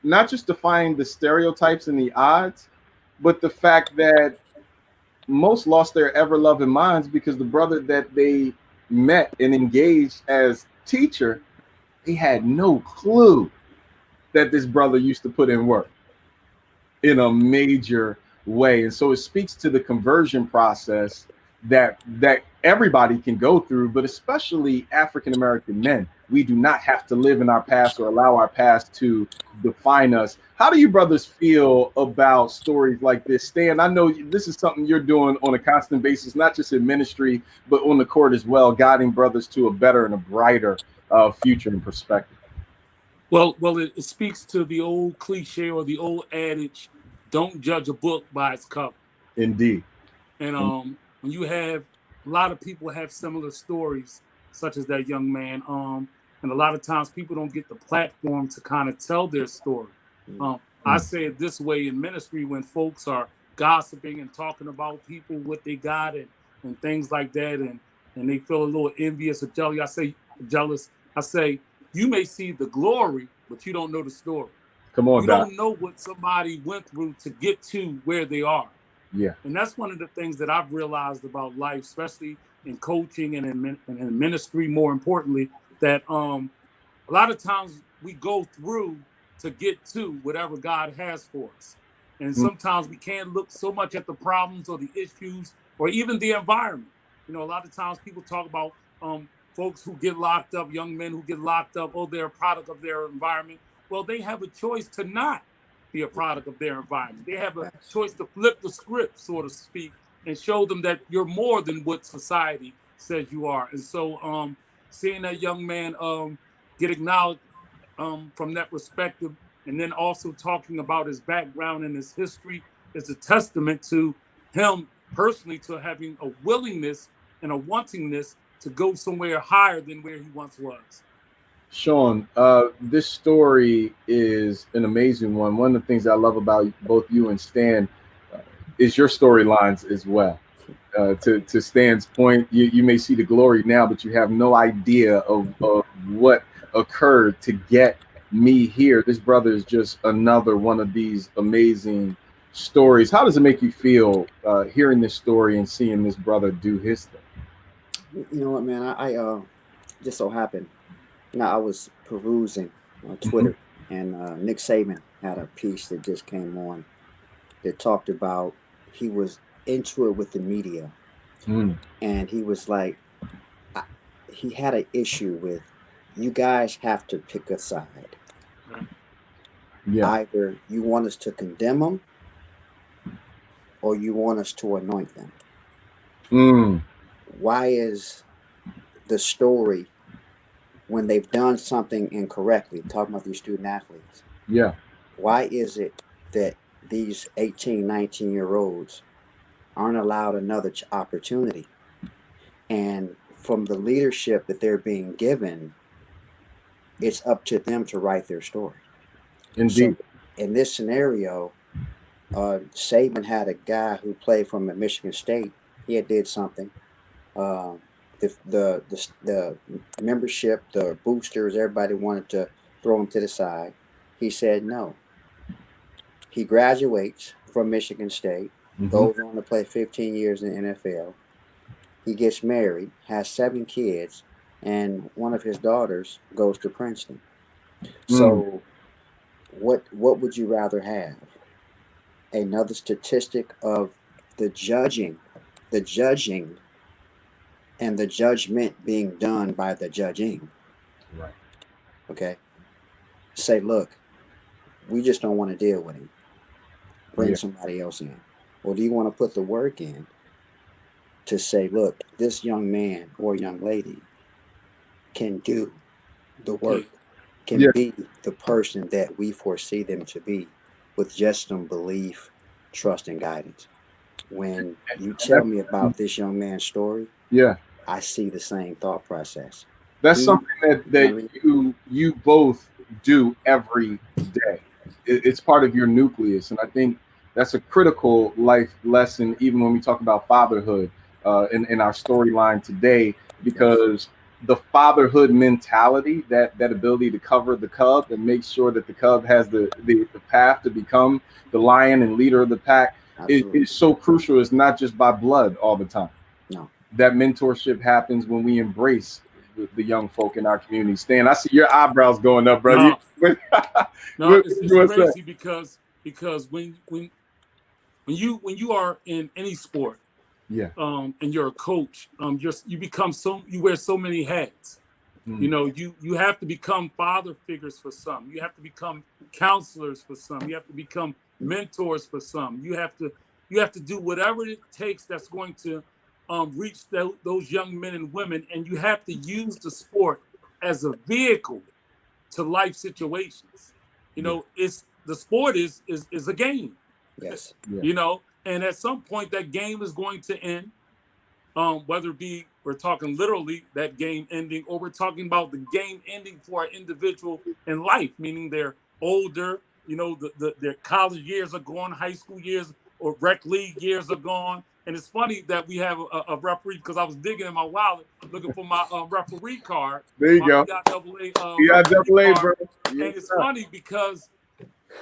not just defying the stereotypes and the odds, but the fact that most lost their ever-loving minds because the brother that they met and engaged as teacher, he had no clue that this brother used to put in work in a major way. And so it speaks to the conversion process that everybody can go through, but especially African-American men. We do not have to live in our past or allow our past to define us. How do you brothers feel about stories like this? Stan, I know this is something you're doing on a constant basis, not just in ministry, but on the court as well, guiding brothers to a better and a brighter future and perspective. Well, it speaks to the old cliche or the old adage, don't judge a book by its cover. Indeed. And when you have a lot of people have similar stories, such as that young man, and a lot of times people don't get the platform to kind of tell their story. I say it this way in ministry, when folks are gossiping and talking about people, what they got and things like that, and they feel a little envious or jealous. I say, you may see the glory, but you don't know the story. Come on, you don't know what somebody went through to get to where they are. Yeah. And that's one of the things that I've realized about life, especially in coaching and in ministry, more importantly, that a lot of times we go through to get to whatever God has for us. And sometimes we can't look so much at the problems or the issues or even the environment. You know, a lot of times people talk about folks who get locked up, young men who get locked up, oh, they're a product of their environment. Well, they have a choice to not be a product of their environment. They have a choice to flip the script, so to speak, and show them that you're more than what society says you are. And so seeing that young man get acknowledged from that perspective, and then also talking about his background and his history, is a testament to him personally, to having a willingness and a wantingness to go somewhere higher than where he once was. Shawn, this story is an amazing one. One of the things I love about both you and Stan is your storylines as well. To Stan's point, you may see the glory now, but you have no idea of what occurred to get me here. This brother is just another one of these amazing stories. How does it make you feel hearing this story and seeing this brother do his thing? You know what, man? I just so happened, I was perusing on Twitter, and Nick Saban had a piece that just came on that talked about he was into it with the media, and he was like, he had an issue with, you guys have to pick a side. Yeah. Either you want us to condemn them, or you want us to anoint them? Mm. Why is the story, when they've done something incorrectly, talking about these student athletes, Yeah. why is it that these 18, 19-year-olds aren't allowed another opportunity? And from the leadership that they're being given, it's up to them to write their story. Indeed. So in this scenario, Saban had a guy who played from Michigan State. He had did something. Uh, the membership, the boosters, everybody wanted to throw him to the side. He said no. He graduates from Michigan State, goes on to play 15 years in the NFL. He gets married, has 7 kids, and one of his daughters goes to Princeton. So, what would you rather have? Another statistic of the judging, and the judgment being done by the judging. Right. Okay. Say, look, we just don't want to deal with him. Bring somebody else in. Or do you want to put the work in to say, look, this young man or young lady can do the work, can be the person that we foresee them to be with just some belief, trust, and guidance? When you tell me about this young man's story, I see the same thought process. That's something that you both do every day. It's part of your nucleus, and I think that's a critical life lesson, even when we talk about fatherhood in our storyline today, because the fatherhood mentality, that ability to cover the cub and make sure that the cub has the path to become the lion and leader of the pack is so crucial. It's not just by blood all the time. No. That mentorship happens when we embrace the young folk in our community. Stan, I see your eyebrows going up, brother. No, it's crazy because when you are in any sport, and you're a coach, you wear so many hats. You know, you have to become father figures for some. You have to become counselors for some. You have to become mentors for some. You have to do whatever it takes that's going to reach those young men and women, and you have to use the sport as a vehicle to life situations. You know, the sport is a game. Yes. You know, and at some point that game is going to end. Whether it be we're talking literally that game ending, or we're talking about the game ending for an individual in life, meaning they're older, you know, their college years are gone, high school years or rec league years are gone. And it's funny that we have a referee, because I was digging in my wallet looking for my referee card. There you go. EKGs, bro. And it's funny because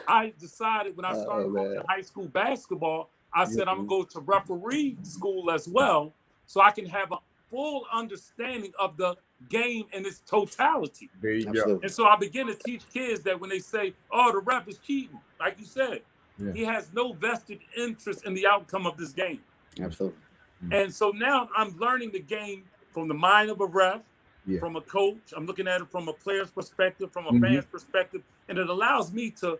I decided when I started coaching high school basketball, I said I'm going to go to referee school as well, so I can have a full understanding of the game in its totality. There you go. And so I begin to teach kids that when they say, oh, the ref is cheating, like you said, he has no vested interest in the outcome of this game. Absolutely. And so now I'm learning the game from the mind of a ref, from a coach. I'm looking at it from a player's perspective, from a fan's perspective. And it allows me to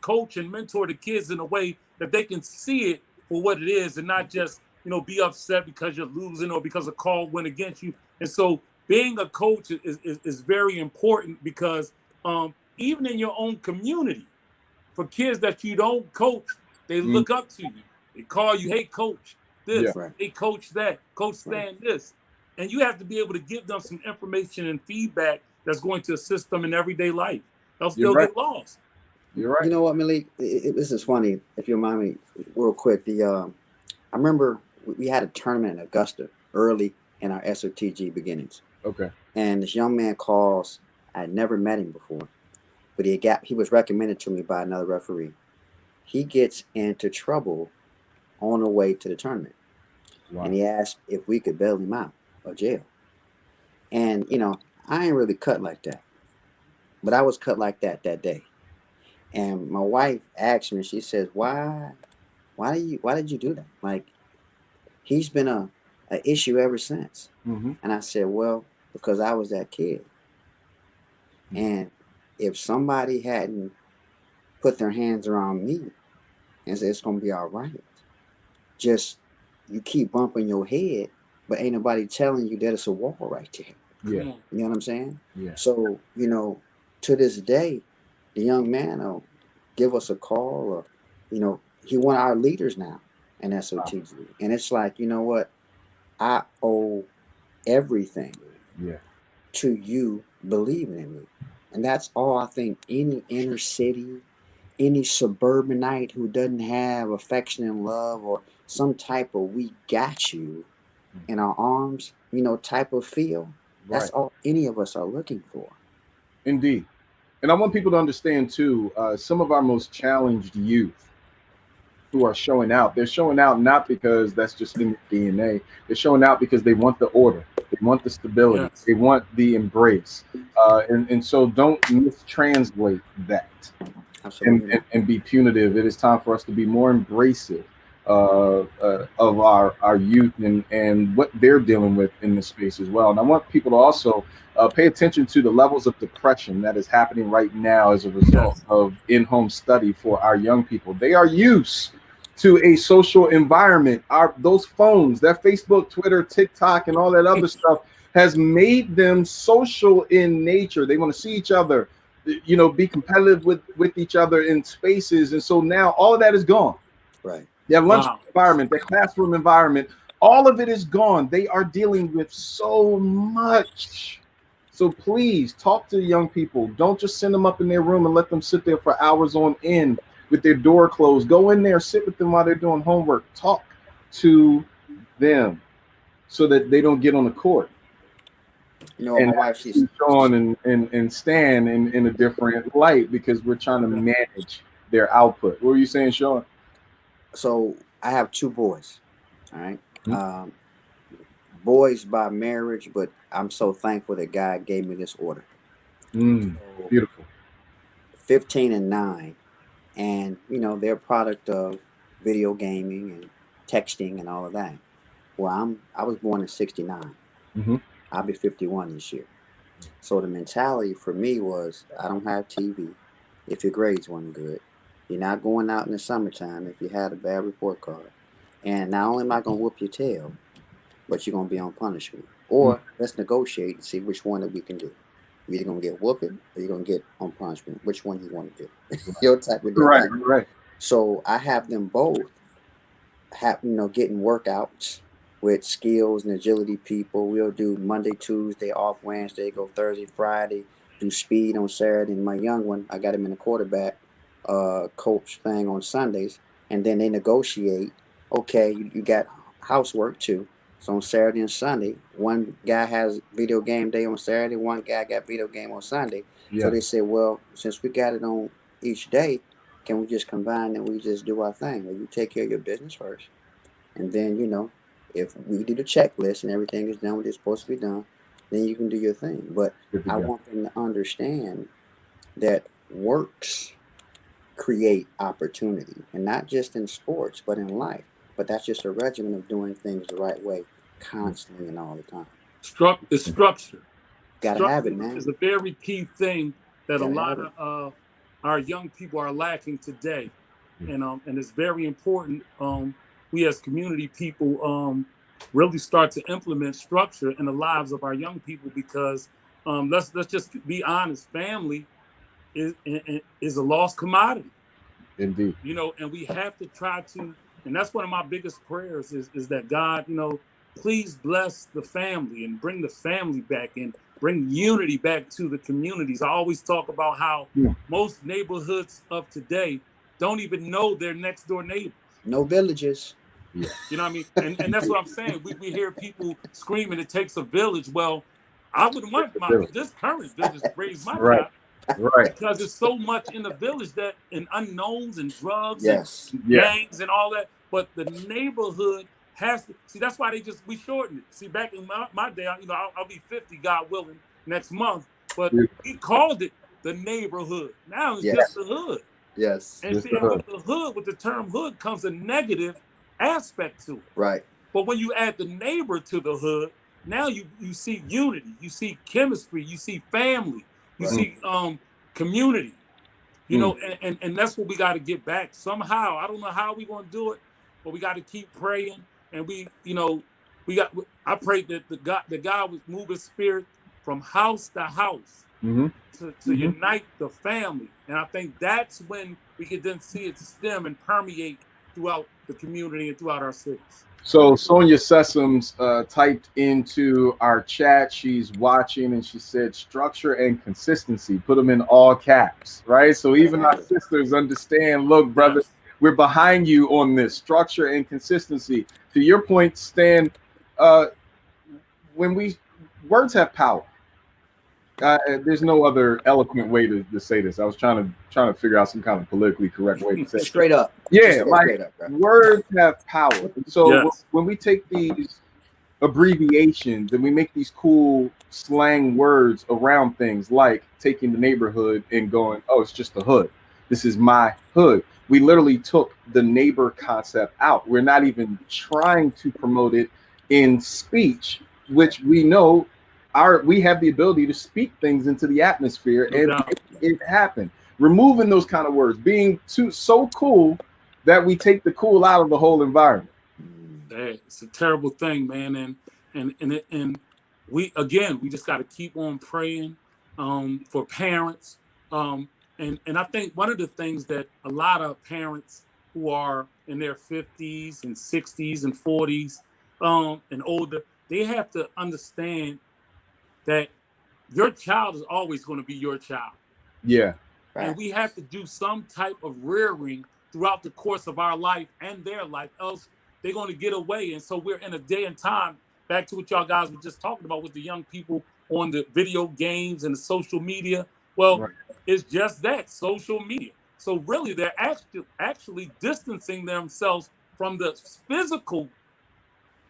coach and mentor the kids in a way that they can see it for what it is and not just, you know, be upset because you're losing or because a call went against you. And so being a coach is very important, because even in your own community, for kids that you don't coach, they look up to you. They call you, hey, coach, this, hey, coach, that, coach, Stan, this. And you have to be able to give them some information and feedback that's going to assist them in everyday life. Else they'll get lost. You're right. You know what, Malik? This is funny. If you remind me real quick, I remember we had a tournament in Augusta early in our SOTG beginnings. Okay. And this young man calls. I had never met him before, but he was recommended to me by another referee. He gets into trouble on the way to the tournament. Wow. And he asked if we could bail him out of jail. And, you know, I ain't really cut like that, but I was cut like that day. And my wife asked me, she says, why did you do that? Like, he's been a issue ever since. And I said, well, because I was that kid. And if somebody hadn't put their hands around me and said, it's going to be all right, just you keep bumping your head, but ain't nobody telling you that it's a wall right there. Yeah. You know what I'm saying? Yeah. So, you know, to this day, the young man will give us a call, or, you know, he one of our leaders now in SOTG. And it's like, you know what? I owe everything to you believing in me. And that's all I think any inner city, any suburbanite who doesn't have affection and love, or some type of we got you in our arms, you know, type of feel. That's all any of us are looking for. Indeed. And I want people to understand too, some of our most challenged youth who are showing out, they're showing out not because that's just in their DNA. They're showing out because they want the order, they want the stability, Yes. they want the embrace. And so don't mistranslate that. Absolutely. And be punitive. It is time for us to be more embracive of our youth and what they're dealing with in this space as well. And I want people to also pay attention to the levels of depression that is happening right now as a result of in-home study for our young people. They are used to a social environment. Those phones, that Facebook, Twitter, TikTok, and all that other stuff has made them social in nature. They want to see each other, you know, be competitive with each other in spaces. And so now all of that is gone. Right. Their lunch environment, their classroom environment, all of it is gone. They are dealing with so much. So please talk to the young people. Don't just send them up in their room and let them sit there for hours on end with their door closed. Go in there, sit with them while they're doing homework. Talk to them so that they don't get on the court. You know, my wife, she's Shawn and Stan in a different light because we're trying to manage their output. What were you saying, Shawn? So I have two boys. All right. Boys by marriage, but I'm so thankful that God gave me this order. So, beautiful. 15 and 9. And, you know, they're a product of video gaming and texting and all of that. Well, I was born in 69. I'll be 51 this year. So the mentality for me was, I don't have TV. If your grades weren't good, you're not going out in the summertime if you had a bad report card. And not only am I going to whoop your tail, but you're going to be on punishment. Or let's negotiate and see which one that we can do. You're either going to get whooping or you're going to get on punishment. Which one you want to do? Your type of deal. Right. So I have them both getting workouts with skills and agility people. We'll do Monday, Tuesday, off Wednesday, go Thursday, Friday, do speed on Saturday. And my young one, I got him in the quarterback coach thing on Sundays. And then they negotiate, okay, you got housework too. So on Saturday and Sunday, one guy has video game day on Saturday, one guy got video game on Sunday. So they said, well, since we got it on each day, can we just combine and we just do our thing? Well, you take care of your business first. And then, you know, if we do the checklist and everything is done what it's supposed to be done, then you can do your thing. But I want them to understand that works create opportunity, and not just in sports, but in life. But that's just a regimen of doing things the right way, constantly and all the time. It's structure. Gotta have it, man. It's a very key thing that a lot of our young people are lacking today, and it's very important. We as community people really start to implement structure in the lives of our young people, because let's just be honest, family is a lost commodity. Indeed. You know, and we have to try to, and that's one of my biggest prayers is that God, you know, please bless the family and bring the family back and bring unity back to the communities. I always talk about how most neighborhoods of today don't even know their next door neighbors. No villages. You know what I mean? And that's what I'm saying. We hear people screaming, it takes a village. Well, I wouldn't want this current village to raise my child. Right. Because there's so much in the village that in unknowns and drugs and Yeah. gangs and all that. But the neighborhood has to see. That's why we shortened it. See, back in my day, you know, I'll be 50, God willing, next month. But we called it the neighborhood. Now it's just the hood. Yes. And see, with the hood, with the term hood comes a negative aspect to it. Right. But when you add the neighbor to the hood, now you see unity, you see chemistry, you see family, you see community. You know, and that's what we got to get back somehow. I don't know how we're going to do it, but we got to keep praying. And I pray that God would move his spirit from house to house to unite the family. And I think that's when we can then see it stem and permeate throughout the community and throughout our cities. So Sonia Sessoms typed into our chat. She's watching, and she said structure and consistency. Put them in all caps, right? So even our sisters understand, look, brother, we're behind you on this structure and consistency. To your point, Stan, when words have power. There's no other eloquent way to say this. I was trying to figure out some kind of politically correct way to say it. Straight up. Yeah, like straight up, words have power. So when we take these abbreviations and we make these cool slang words around things, like taking the neighborhood and going, oh, it's just the hood. This is my hood. We literally took the neighbor concept out. We're not even trying to promote it in speech, which we know we have the ability to speak things into the atmosphere and make it happen. Removing those kind of words, being so cool that we take the cool out of the whole environment. It's a terrible thing, man. And we just got to keep on praying for parents. And I think one of the things that a lot of parents who are in their 50s and 60s and 40s and older, they have to understand that your child is always going to be your child. Yeah. And we have to do some type of rearing throughout the course of our life and their life, else they're going to get away. And so we're in a day and time, back to what y'all guys were just talking about with the young people on the video games and the social media. Well, it's just that, social media. So really, they're actually distancing themselves from the physical.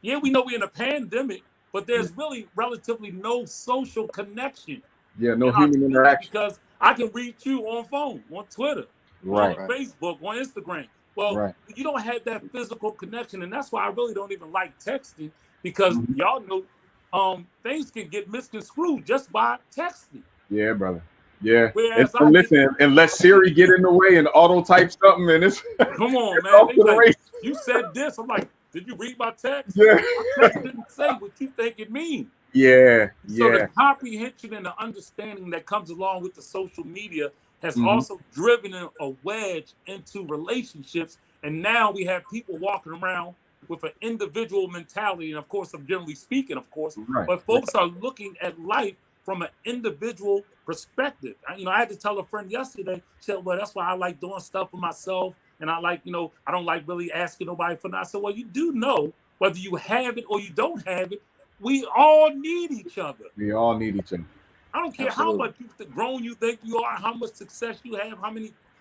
Yeah, we know we're in a pandemic, but there's really relatively no social connection. Yeah, no human interaction. Because I can reach you on phone, on Twitter, on Facebook, on Instagram. Well, you don't have that physical connection, and that's why I really don't even like texting, because y'all know things can get misconstrued just by texting. Yeah, brother. Yeah. And listen, unless Siri get in the way and auto type something, and it's come on, man. Like, you said this. I'm like, did you read my text? Yeah. My text didn't say what you think it means. Yeah. So the comprehension and the understanding that comes along with the social media has also driven a wedge into relationships. And now we have people walking around with an individual mentality. And of course, I'm generally speaking, of course, but folks are looking at life from an individual perspective. I had to tell a friend yesterday, she said, well, that's why I like doing stuff for myself. And I like, I don't like really asking nobody for that. I said, well, you do know whether you have it or you don't have it, we all need each other. We all need each other. I don't care how much grown you think you are, how much success you have,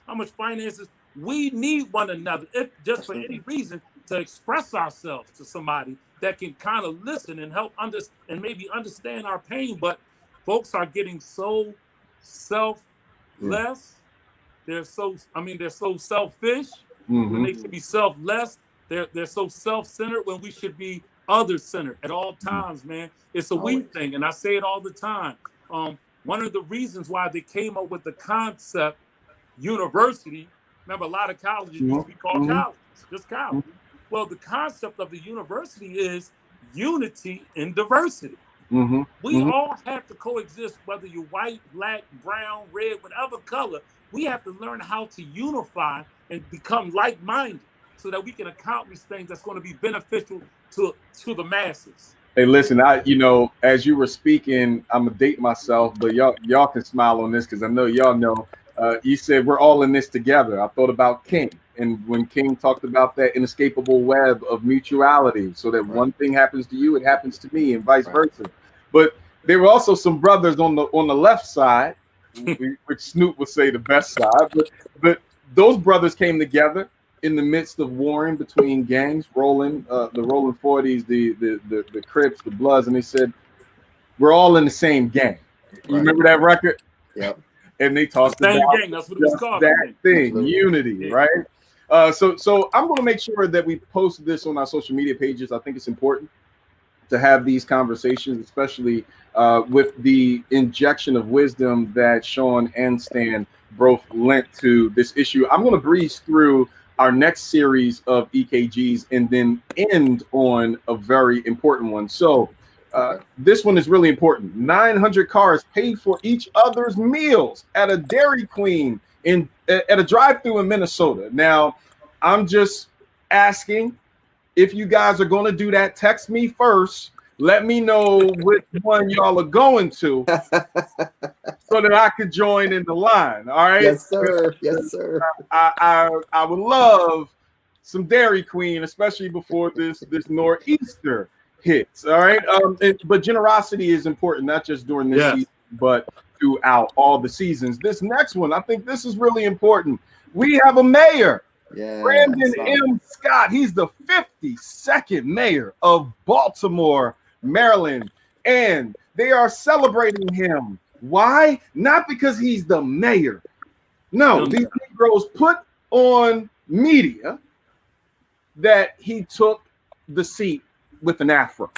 how much finances. We need one another, if just for any reason, to express ourselves to somebody that can kind of listen and help and maybe understand our pain. But folks are getting so selfless. They're so selfish when they should be selfless. They're so self-centered when we should be other-centered at all times, man. It's a we thing, and I say it all the time. One of the reasons why they came up with the concept university, remember a lot of colleges used to be called colleges, just college. Well, the concept of the university is unity in diversity. We all have to coexist, whether you're white, black, brown, red, whatever color. We have to learn how to unify and become like-minded so that we can accomplish things that's going to be beneficial to the masses. Hey, listen, as you were speaking, I'm gonna date myself, but y'all can smile on this because I know y'all know. You said we're all in this together. I thought about King, and when King talked about that inescapable web of mutuality, so that one thing happens to you, it happens to me, and vice versa. But there were also some brothers on the left side, which Snoop would say the best side, but those brothers came together in the midst of warring between gangs, the Rolling 40s, the Crips, the Bloods, and they said, we're all in the same gang. You remember that record? Yep. And they talked about gang, that's what it was called. That thing, unity, right? So I'm going to make sure that we post this on our social media pages. I think it's important to have these conversations, especially with the injection of wisdom that Shawn and Stan both lent to this issue. I'm going to breeze through our next series of EKGs and then end on a very important one. So this one is really important. 900 cars paid for each other's meals at a Dairy Queen at a drive-thru in Minnesota. Now, I'm just asking if you guys are going to do that. Text me first. Let me know which one y'all are going to so that I could join in the line. All right. Yes, sir. Yes, sir. I would love some Dairy Queen, especially before this nor'easter hits. All right. But generosity is important, not just during this season, but throughout all the seasons. This next one, I think this is really important. We have a mayor. Yeah, Brandon M. Scott. He's the 52nd mayor of Baltimore, Maryland, and they are celebrating him. Why? Not because he's the mayor. No, these Negroes put on media that he took the seat with an afro.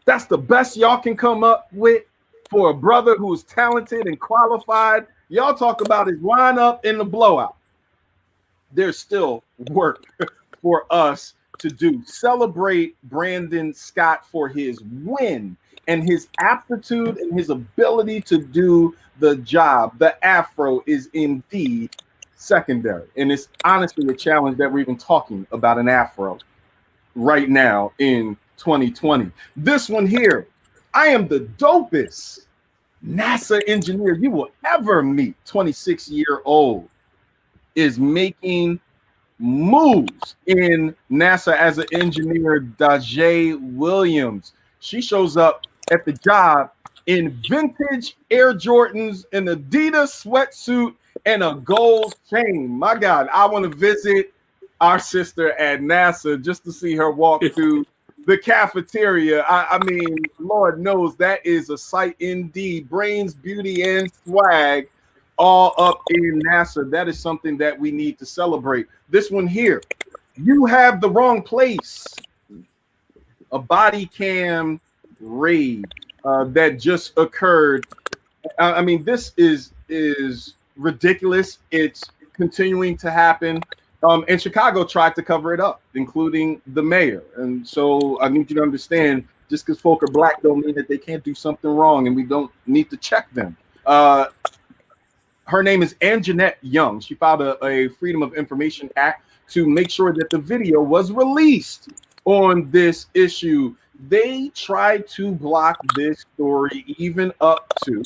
That's the best y'all can come up with for a brother who's talented and qualified. Y'all talk about his lineup in the blowout. There's still work for us to do. Celebrate Brandon Scott for his win and his aptitude and his ability to do the job. The afro is indeed secondary. And it's honestly a challenge that we're even talking about an afro right now in 2020. This one here, I am the dopest NASA engineer you will ever meet. 26-year-old is making moves in NASA as an engineer. Dajae Williams, she shows up at the job in vintage Air Jordans, an Adidas sweatsuit, and a gold chain. My God, I want to visit our sister at NASA just to see her walk through the cafeteria. I mean, Lord knows that is a sight indeed. Brains, beauty, and swag all up in NASA. That is something that we need to celebrate. This one here, you have the wrong place. A body cam raid that just occurred. I mean, this is ridiculous. It's continuing to happen. And Chicago tried to cover it up, including the mayor. And so I need you to understand, just because folk are black don't mean that they can't do something wrong, and we don't need to check them. Her name is Anjanette Young. She filed a Freedom of Information Act to make sure that the video was released on this issue. They tried to block this story even up to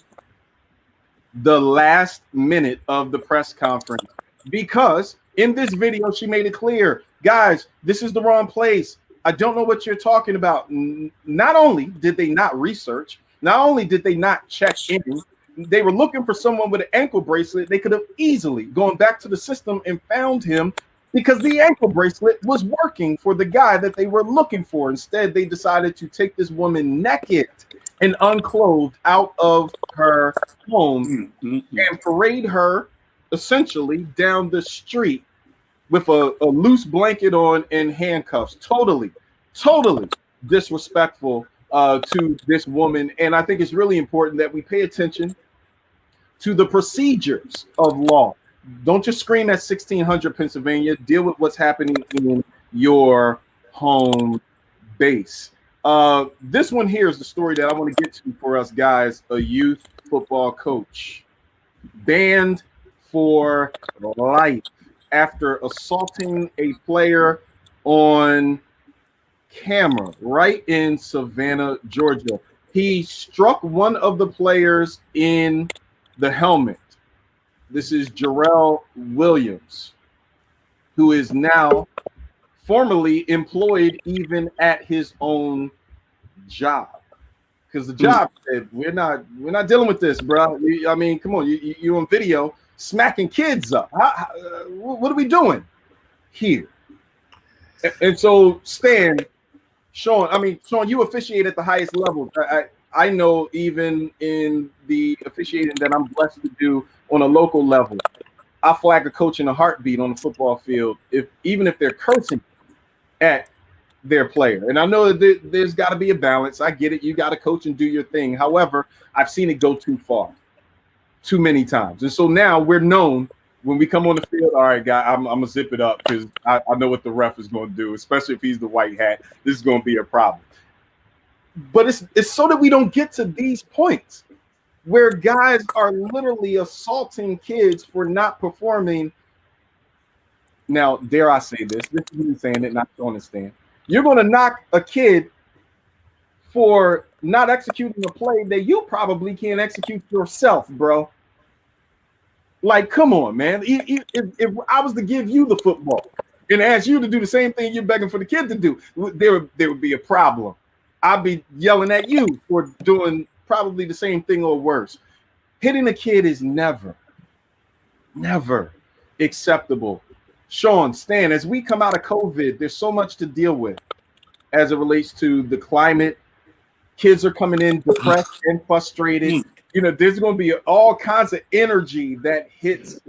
the last minute of the press conference, because in this video, she made it clear, guys, this is the wrong place. I don't know what you're talking about. Not only did they not research, not only did they not check in, they were looking for someone with an ankle bracelet. They could have easily gone back to the system and found him because the ankle bracelet was working for the guy that they were looking for. Instead, they decided to take this woman naked and unclothed out of her home and parade her essentially down the street with a loose blanket on and handcuffs. Totally disrespectful to this woman. And I think it's really important that we pay attention to the procedures of law. Don't just scream at 1600 Pennsylvania. Deal with what's happening in your home base. This one here is the story that I want to get to for us guys. A youth football coach banned for life after assaulting a player on camera right in Savannah, Georgia. He struck one of the players in the helmet. This is Jarrell Williams, who is now formerly employed even at his own job, because the job said, we're not dealing with this, bro. I mean, come on, you on video smacking kids up. What are we doing here? And so Shawn, you officiate at the highest level. I know even in the officiating that I'm blessed to do on a local level, I flag a coach in a heartbeat on the football field, even if they're cursing at their player. And I know that there's got to be a balance. I get it. You got to coach and do your thing. However, I've seen it go too far, too many times. And so now we're known when we come on the field, all right, guy, I'm gonna zip it up because I know what the ref is going to do, especially if he's the white hat. This is going to be a problem. But it's so that we don't get to these points where guys are literally assaulting kids for not performing. Now, dare I say this? This is me saying it, not to understand. You're going to knock a kid for not executing a play that you probably can't execute yourself, bro. Like, come on, man. If I was to give you the football and ask you to do the same thing you're begging for the kid to do, there would be a problem. I'd be yelling at you for doing probably the same thing or worse. Hitting a kid is never acceptable. Shawn, Stan, as we come out of COVID, there's so much to deal with as it relates to the climate. Kids are coming in depressed and frustrated. You know, there's going to be all kinds of energy that hits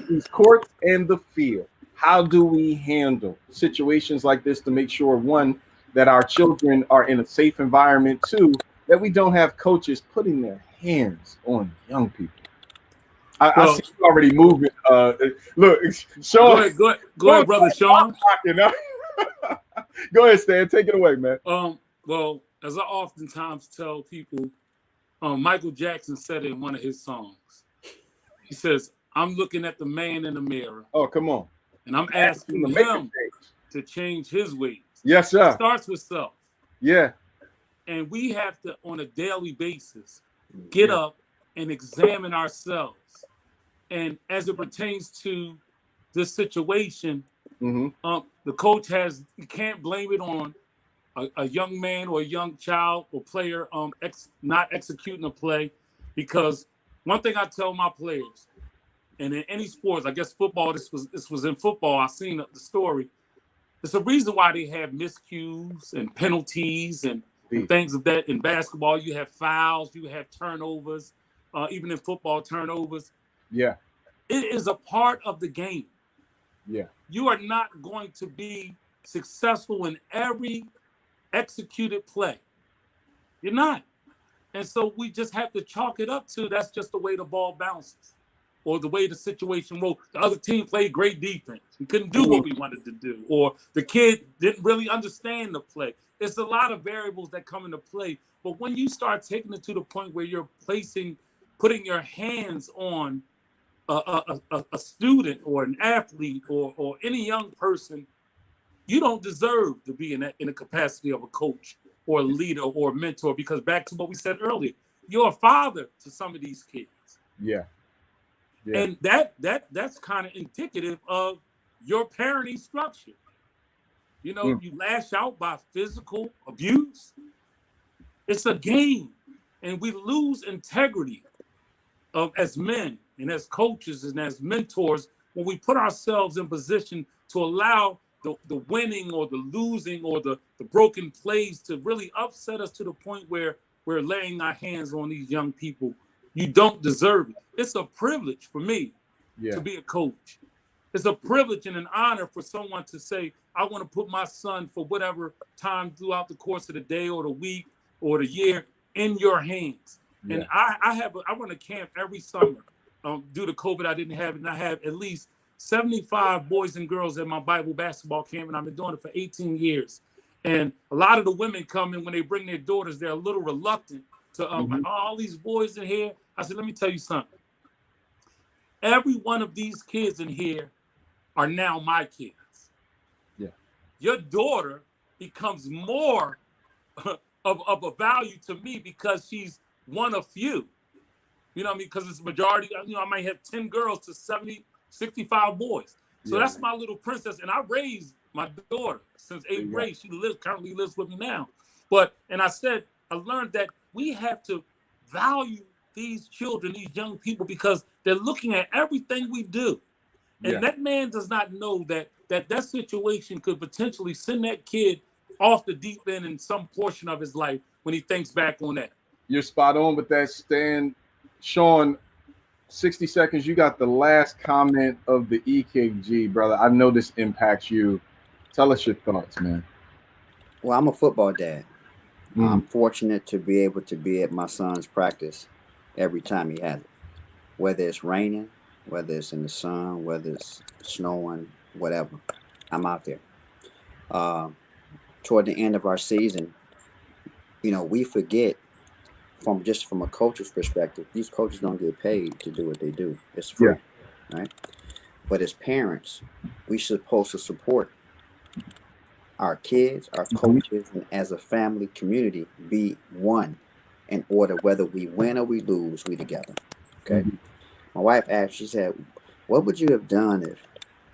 these courts and the field. How do we handle situations like this to make sure, one, that our children are in a safe environment, two, that we don't have coaches putting their hands on young people? I see you already moving. Look, Shawn. Go ahead, brother Shawn. Go ahead, Stan. Take it away, man. Well, as I oftentimes tell people, Michael Jackson said it in one of his songs. He says, "I'm looking at the man in the mirror." Oh, come on. And I'm asking him to change his ways. Yes, sir. It starts with self. Yeah. And we have to, on a daily basis, get up and examine ourselves. And as it pertains to this situation, the coach you can't blame it on a young man or a young child or player not executing a play, because one thing I tell my players, and in any sports, I guess football, this was in football, I seen the story. There's a reason why they have miscues and penalties and things of that. In basketball, you have fouls, you have turnovers, even in football, turnovers. Yeah. It is a part of the game. Yeah. You are not going to be successful in every executed play. You're not. And so we just have to chalk it up to that's just the way the ball bounces or the way the situation rolled. The other team played great defense. We couldn't do what we wanted to do, or the kid didn't really understand the play. It's a lot of variables that come into play. But when you start taking it to the point where you're putting your hands on a student or an athlete or any young person, you don't deserve to be in a capacity of a coach or a leader or a mentor, because back to what we said earlier, you're a father to some of these kids. Yeah. And that's kind of indicative of your parenting structure. You know, you lash out by physical abuse. It's a game, and we lose integrity as men and as coaches and as mentors when we put ourselves in position to allow the winning or the losing or the broken plays to really upset us to the point where we're laying our hands on these young people. You don't deserve it. It's a privilege for me to be a coach. It's a privilege and an honor for someone to say, I want to put my son for whatever time throughout the course of the day or the week or the year in your hands. Yeah. And I run a camp every summer. Due to COVID, I didn't have it. And I have at least 75 boys and girls at my Bible basketball camp, and I've been doing it for 18 years. And a lot of the women come in when they bring their daughters, they're a little reluctant to all these boys in here. I said, let me tell you something. Every one of these kids in here are now my kids. Yeah. Your daughter becomes more of a value to me because she's one of few. You know what I mean? Because it's majority, I might have 10 girls to 70, 65 boys. So that's my little princess. And I raised my daughter since 8th grade. She currently lives with me now. And I learned that we have to value these children, these young people, because they're looking at everything we do. And that man does not know that situation could potentially send that kid off the deep end in some portion of his life when he thinks back on that. You're spot on with that, Stan. Shawn, 60 seconds. You got the last comment of the EKG, brother. I know this impacts you. Tell us your thoughts, man. Well, I'm a football dad. I'm fortunate to be able to be at my son's practice every time he has it, whether it's raining, whether it's in the sun, whether it's snowing, whatever. I'm out there. Toward the end of our season, we forget from a coach's perspective, these coaches don't get paid to do what they do. It's free, right? But as parents, we're supposed to support our kids, our coaches, and as a family community, be one in order whether we win or we lose, we together. Okay. My wife asked, she said, what would you have done if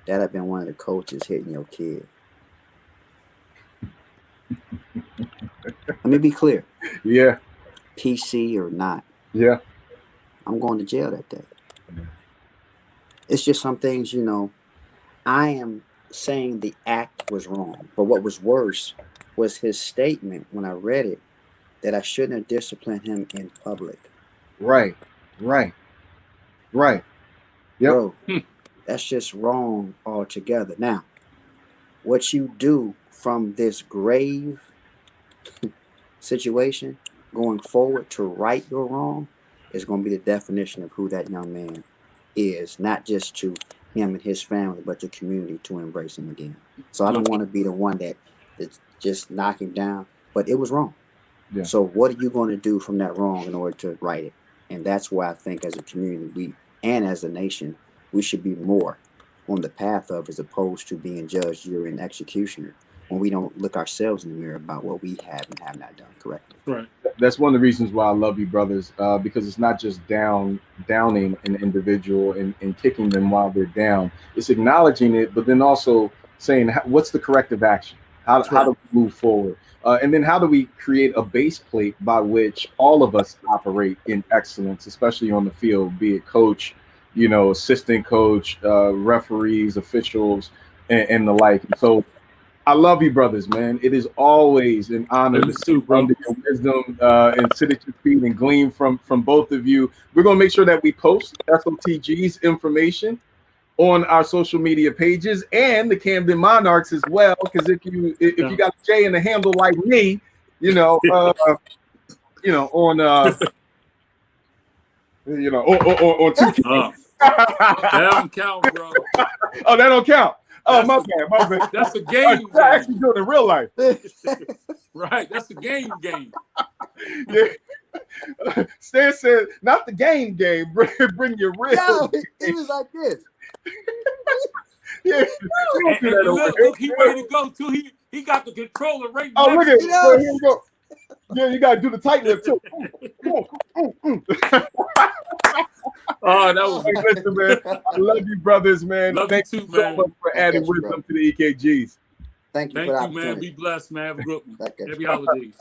that had been one of the coaches hitting your kid? Let me be clear. Yeah. PC or not. Yeah. I'm going to jail that day. It's just some things, I am saying the act was wrong. But what was worse was his statement when I read it that I shouldn't have disciplined him in public. Right. Yep. Bro, that's just wrong altogether. Now, what you do from this grave situation going forward to right your wrong is going to be the definition of who that young man is, not just to him and his family, but the community to embrace him again. So I don't want to be the one that's just knock him down, but it was wrong. Yeah. So what are you going to do from that wrong in order to right it? And that's why I think as a community, and as a nation, we should be more on the path of, as opposed to being judged, jury, and executioner, when we don't look ourselves in the mirror about what we have and have not done correctly. Right. That's one of the reasons why I love you, brothers, because it's not just downing an individual and kicking them while they're down. It's acknowledging it, but then also saying, what's the corrective action? How do we move forward? And then how do we create a base plate by which all of us operate in excellence, especially on the field, be it coach, assistant coach, referees, officials, and the like. So I love you, brothers, man. It is always an honor to sit under your wisdom and sit at your feet and glean from both of you. We're going to make sure that we post SOTG's information on our social media pages and the Camden Monarchs as well, because if you got a J in the handle like me, on on 2K. That don't count, bro. Oh, that don't count. Oh, my bad. That's a game. I actually do it in real life. Right, that's a game. Yeah. Stan said, not the game. Bring your real. Yo, he was like this. Yeah. And look, he ready to go too. He got the controller right now. Oh, look at it. Here we go. Yeah, you gotta do the tight lip too. Oh, that was listen, man. I love you, brothers, man. Thank you too, man. So much for adding wisdom to the EKGs. Thank you, man. Be blessed, man. Have a good one. Happy holidays.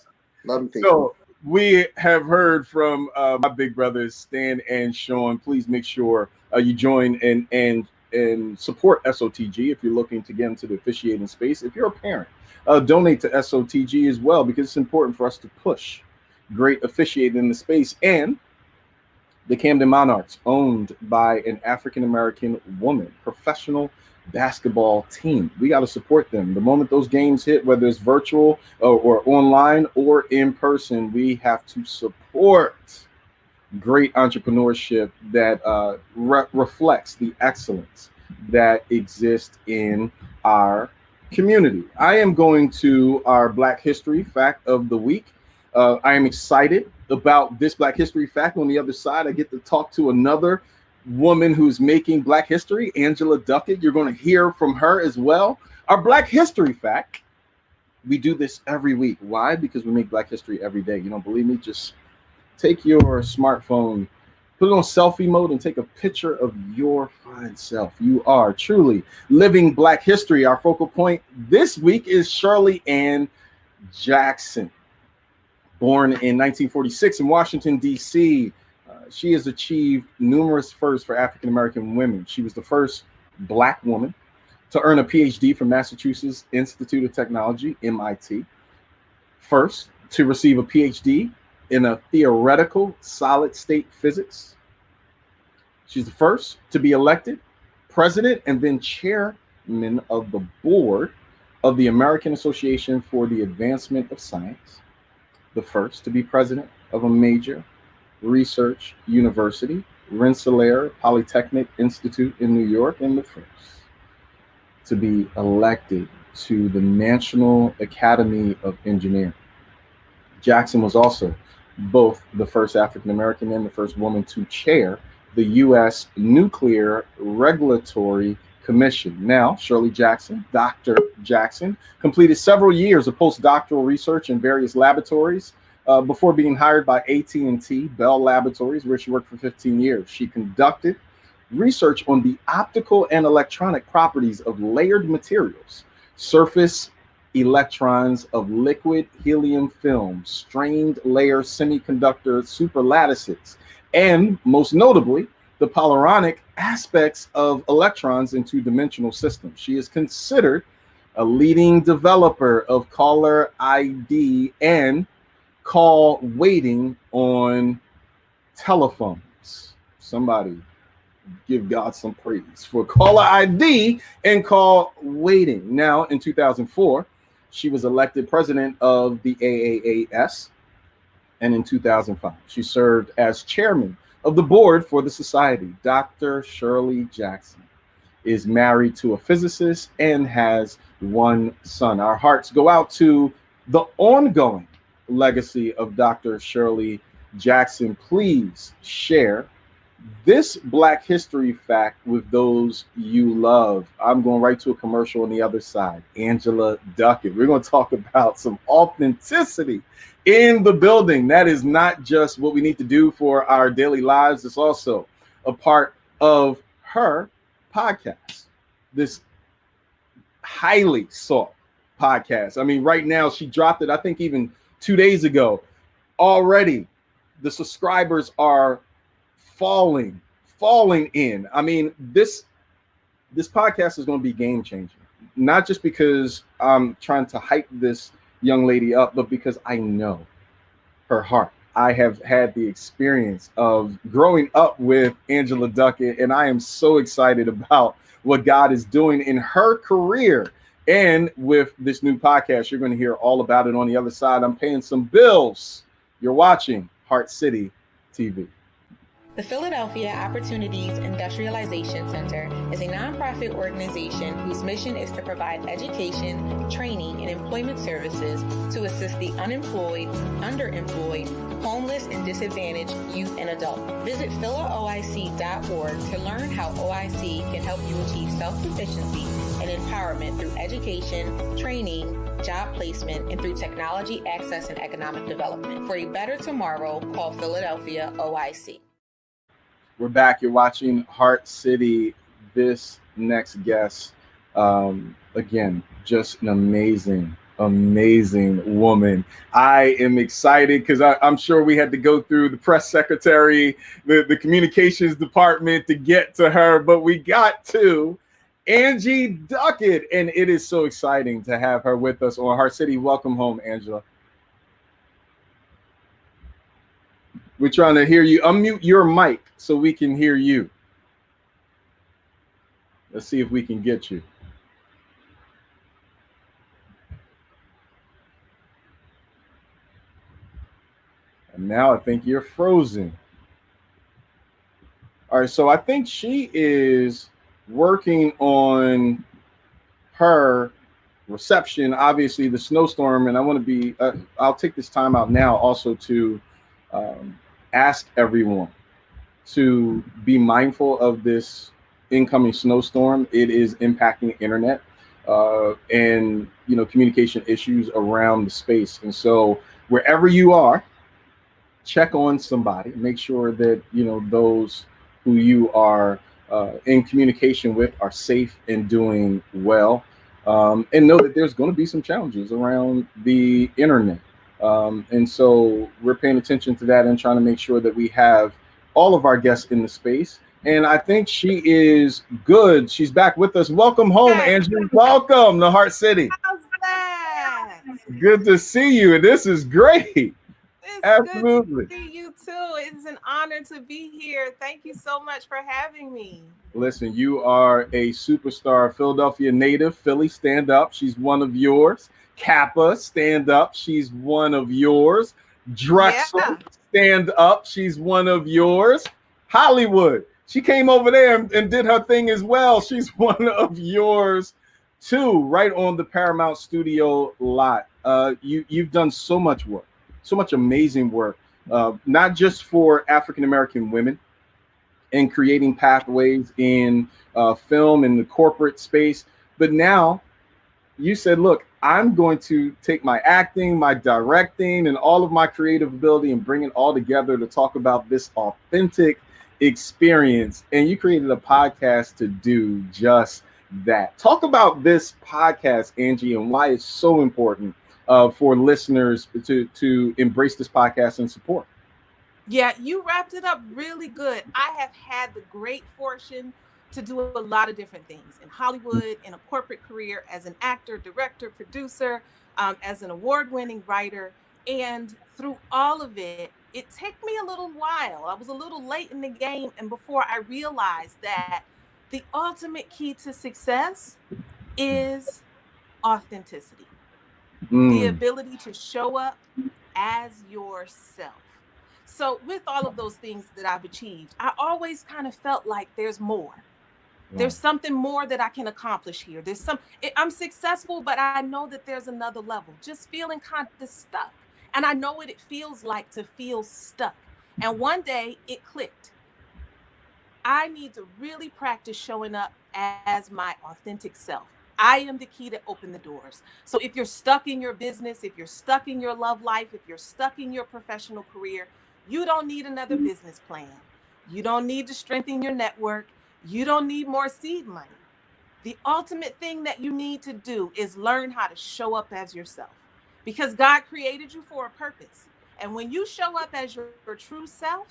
Love and peace. So we have heard from my big brothers, Stan and Shawn. Please make sure you join and support SOTG if you're looking to get into the officiating space. If you're a parent, donate to SOTG as well, because it's important for us to push great officiating in the space. And the Camden Monarchs, owned by an African-American woman, professional basketball team. We got to support them. The moment those games hit, whether it's virtual or online or in person, we have to support great entrepreneurship that reflects the excellence that exists in our community. I am going to our Black History Fact of the Week. I am excited about this Black History Fact. On the other side, I get to talk to another woman who's making Black history, Angela Ducket. You're going to hear from her as well. Our Black History Fact, we do this every week. Why? Because we make Black history every day. You don't believe me? Just take your smartphone, put it on selfie mode, and take a picture of your fine self. You are truly living Black history. Our focal point this week is Shirley Ann Jackson. Born in 1946 in Washington, D.C., she has achieved numerous firsts for African-American women. She was the first Black woman to earn a PhD from Massachusetts Institute of Technology, MIT. First to receive a PhD in a theoretical solid-state physics. She's the first to be elected president and then chairman of the board of the American Association for the Advancement of Science. The first to be president of a major research university, Rensselaer Polytechnic Institute in New York, and the first to be elected to the National Academy of Engineering. Jackson was also both the first African American and the first woman to chair the U.S. Nuclear Regulatory Commission. Now, Shirley Jackson, Dr. Jackson, completed several years of postdoctoral research in various laboratories before being hired by AT&T Bell Laboratories, where she worked for 15 years. She conducted research on the optical and electronic properties of layered materials, surface electrons of liquid helium film, strained layer semiconductor superlattices, and most notably, the polaronic aspects of electrons in two-dimensional systems. She is considered a leading developer of caller ID and call waiting on telephones. Somebody give God some praise for caller ID and call waiting. Now, in 2004, she was elected president of the AAAS, and in 2005, she served as chairman of the board for the society. Dr. Shirley Jackson is married to a physicist and has one son. Our hearts go out to the ongoing legacy of Dr. Shirley Jackson. Please share this Black history fact with those you love. I'm going right to a commercial on the other side. Angela Ducket. We're going to talk about some authenticity in the building. That is not just what we need to do for our daily lives. It's also a part of her podcast, this highly sought podcast. I mean, right now she dropped it, I think even 2 days ago. Already the subscribers are falling in. I mean, this podcast is going to be game changing, not just because I'm trying to hype this young lady up, but because I know her heart. I have had the experience of growing up with Angela Ducket, and I am so excited about what God is doing in her career. And with this new podcast, you're going to hear all about it on the other side. I'm paying some bills. You're watching HeartCity TV. The Philadelphia Opportunities Industrialization Center is a nonprofit organization whose mission is to provide education, training, and employment services to assist the unemployed, underemployed, homeless, and disadvantaged youth and adults. Visit philaoic.org to learn how OIC can help you achieve self-sufficiency and empowerment through education, training, job placement, and through technology access and economic development. For a better tomorrow, call Philadelphia OIC. We're back. You're watching HeartCity. This next guest, again, just an amazing woman. I am excited because I'm sure we had to go through the press secretary, the communications department to get to her, but we got to Angie Ducket, and it is so exciting to have her with us on HeartCity. Welcome home, Angela. We're trying to hear you. Unmute your mic so we can hear you. Let's see if we can get you. And now I think you're frozen. All right, so I think she is working on her reception, obviously the snowstorm, and I want to be, I'll take this time out now also to ask everyone to be mindful of this incoming snowstorm. It is impacting the internet and communication issues around the space. And so wherever you are, check on somebody, make sure that those who you are in communication with are safe and doing well, and know that there's going to be some challenges around the internet. And so we're paying attention to that and trying to make sure that we have all of our guests in the space. And I think she is good. She's back with us. Welcome home, Angela. Welcome to HeartCity. How's that? Good to see you. And this is great. It's Absolutely. good to see you too. It's an honor to be here. Thank you so much for having me. Listen, you are a superstar, Philadelphia native. Philly, stand up. She's one of yours. Kappa, stand up. She's one of yours. Drexel, stand up. She's one of yours. Hollywood. She came over there and did her thing as well. She's one of yours too, right on the Paramount Studio lot. You've done so much work, so much amazing work, not just for African American women and creating pathways in film and the corporate space, but now you said, look, I'm going to take my acting, my directing, and all of my creative ability and bring it all together to talk about this authentic experience. And you created a podcast to do just that. Talk about this podcast, Angie, and why it's so important for listeners to embrace this podcast and support. Yeah, you wrapped it up really good. I have had the great fortune to do a lot of different things in Hollywood, in a corporate career, as an actor, director, producer, as an award-winning writer. And through all of it, it took me a little while. I was a little late in the game. And before I realized that the ultimate key to success is authenticity, the ability to show up as yourself. So with all of those things that I've achieved, I always kind of felt like there's more. There's something more that I can accomplish here. I'm successful, but I know that there's another level. Just feeling kind of stuck. And I know what it feels like to feel stuck. And one day it clicked. I need to really practice showing up as my authentic self. I am the key to open the doors. So if you're stuck in your business, if you're stuck in your love life, if you're stuck in your professional career, you don't need another business plan. You don't need to strengthen your network. You don't need more seed money. The ultimate thing that you need to do is learn how to show up as yourself, because God created you for a purpose. And when you show up as your true self,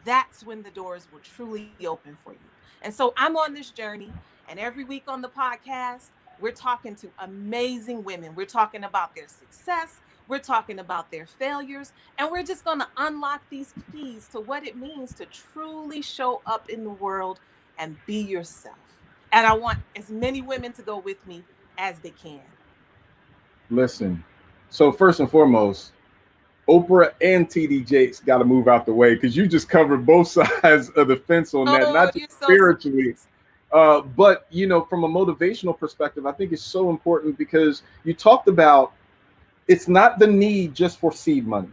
that's when the doors will truly open for you. And so I'm on this journey, and every week on the podcast, we're talking to amazing women. We're talking about their success. We're talking about their failures, and we're just going to unlock these keys to what it means to truly show up in the world and be yourself. And I want as many women to go with me as they can. Listen, so first and foremost, Oprah and TD Jakes got to move out the way, because you just covered both sides of the fence on that, not just spiritually. But, you know, from a motivational perspective, I think it's so important, because you talked about it's not the need just for seed money.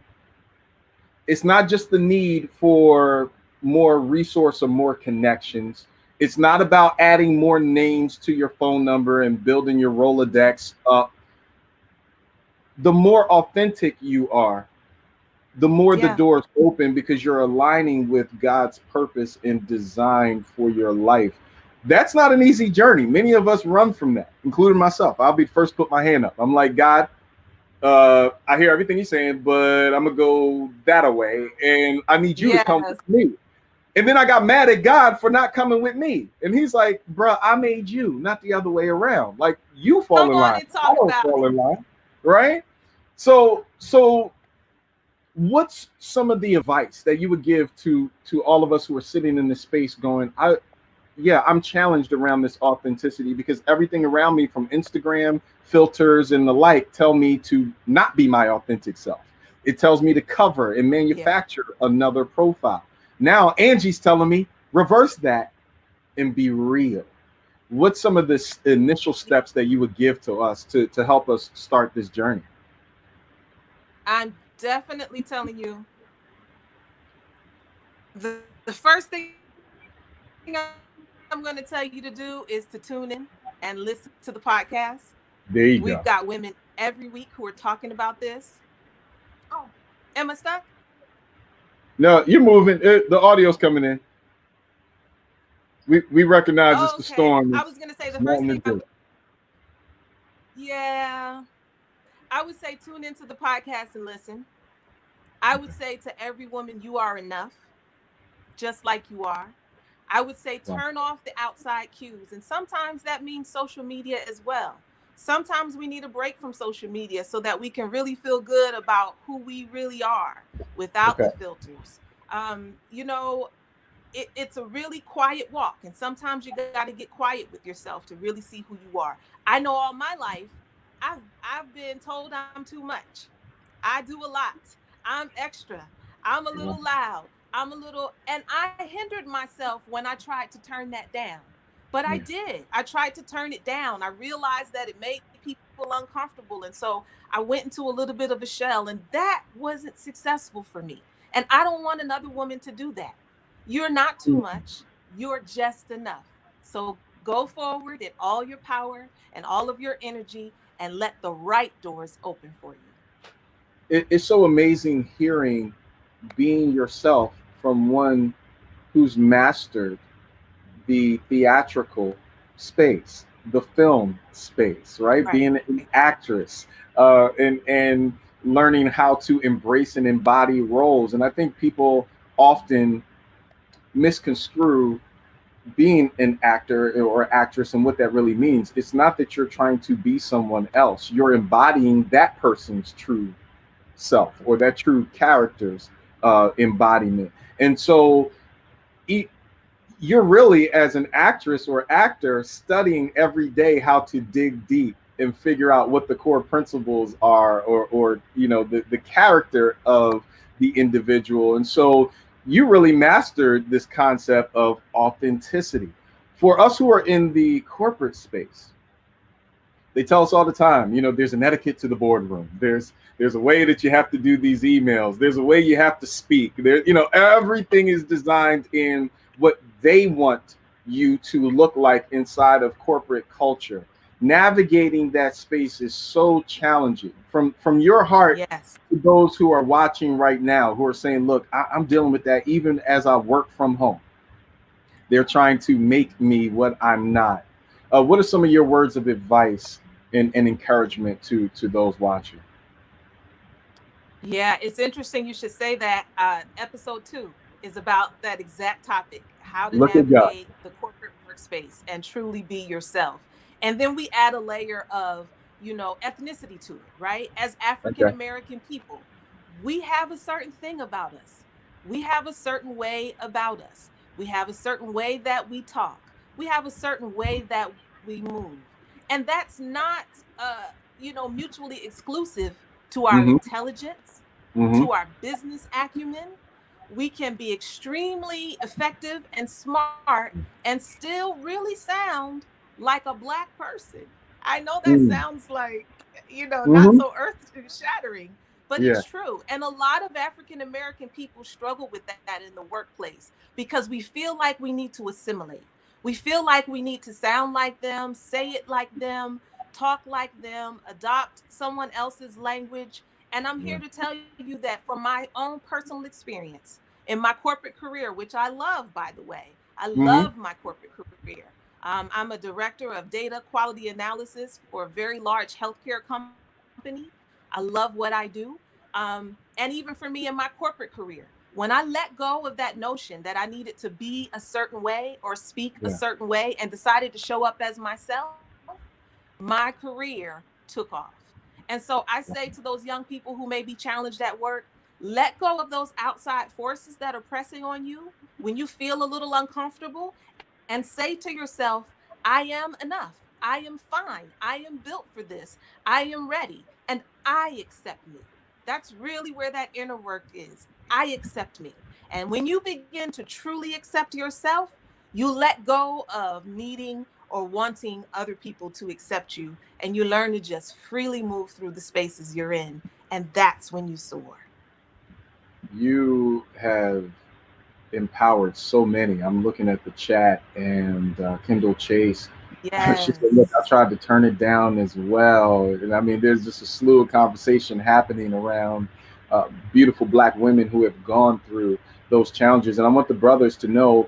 It's not just the need for more resource or more connections. It's not about adding more names to your phone number and building your Rolodex up. The more authentic you are, the more the doors open, because you're aligning with God's purpose and design for your life. That's not an easy journey. Many of us run from that, including myself. I'll be first to put my hand up. I'm like, God, I hear everything you're saying, but I'm gonna go that way, and I need you to come with me. And then I got mad at God for not coming with me. And he's like, bro, I made you, not the other way around. Like, you fall in line. I don't fall in line, right? So what's some of the advice that you would give to all of us who are sitting in this space going, I'm challenged around this authenticity, because everything around me from Instagram filters and the like tell me to not be my authentic self. It tells me to cover and manufacture another profile. Now Angie's telling me reverse that and be real. What's some of the initial steps that you would give to us to help us start this journey? I'm definitely telling you, the first thing I'm going to tell you to do is to tune in and listen to the podcast. There you go. We've got women every week who are talking about this. Oh, am I stuck? No, you're moving. The audio's coming in. We recognize it's the storm. I was going to say the first thing. I would say tune into the podcast and listen. I would say to every woman, you are enough, just like you are. I would say turn off the outside cues. And sometimes that means social media as well. Sometimes we need a break from social media so that we can really feel good about who we really are without the filters. You know, it's a really quiet walk. And sometimes you got to get quiet with yourself to really see who you are. I know all my life, I've been told I'm too much. I do a lot. I'm extra. I'm a little loud. And I hindered myself when I tried to turn that down. But I did. I tried to turn it down. I realized that it made people uncomfortable. And so I went into a little bit of a shell, and that wasn't successful for me. And I don't want another woman to do that. You're not too much. You're just enough. So go forward in all your power and all of your energy and let the right doors open for you. It's so amazing hearing being yourself from one who's mastered the theatrical space, the film space, right? Being an actress, and learning how to embrace and embody roles. And I think people often misconstrue being an actor or actress and what that really means. It's not that you're trying to be someone else. You're embodying that person's true self or that true character's embodiment. And so you're really, as an actress or actor, studying every day how to dig deep and figure out what the core principles are, or you know, the character of the individual. And so you really mastered this concept of authenticity. For us who are in the corporate space, they tell us all the time, you know, there's an etiquette to the boardroom. There's a way that you have to do these emails. There's a way you have to speak. There, you know, everything is designed in what they want you to look like inside of corporate culture. Navigating that space is so challenging. From your heart, yes, to those who are watching right now, who are saying, look, I'm dealing with that even as I work from home. They're trying to make me what I'm not. What are some of your words of advice and encouragement to those watching? Yeah, it's interesting you should say that. Episode 2 is about that exact topic, how to navigate the corporate workspace and truly be yourself. And then we add a layer of, you know, ethnicity to it, right? As African American people, we have a certain thing about us. We have a certain way about us. We have a certain way that we talk. We have a certain way that we move. And that's not, you know, mutually exclusive to our intelligence, to our business acumen. We can be extremely effective and smart and still really sound like a Black person. I know that sounds like, you know, not so earth shattering, but it's true. And a lot of African American people struggle with that in the workplace because we feel like we need to assimilate. We feel like we need to sound like them, say it like them, talk like them, adopt someone else's language. And I'm here to tell you that from my own personal experience in my corporate career, which I love, by the way, I love my corporate career. I'm a director of data quality analysis for a very large healthcare company. I love what I do. And even for me in my corporate career, when I let go of that notion that I needed to be a certain way or speak a certain way and decided to show up as myself, my career took off. And so I say to those young people who may be challenged at work, let go of those outside forces that are pressing on you when you feel a little uncomfortable, and say to yourself, I am enough. I am fine. I am built for this. I am ready. And I accept me. That's really where that inner work is. I accept me. And when you begin to truly accept yourself, you let go of needing or wanting other people to accept you, and you learn to just freely move through the spaces you're in. And that's when you soar. You have empowered so many. I'm looking at the chat, and Kendall Chase, yes, she said, look, I tried to turn it down as well. And I mean, there's just a slew of conversation happening around beautiful Black women who have gone through those challenges. And I want the brothers to know,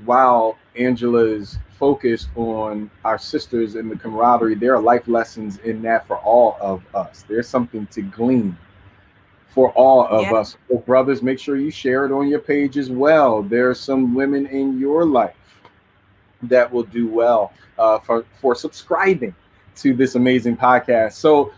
while Angela is focused on our sisters and the camaraderie, there are life lessons in that for all of us. There's something to glean for all of us. So brothers, make sure you share it on your page as well. There are some women in your life that will do well for subscribing to this amazing podcast. So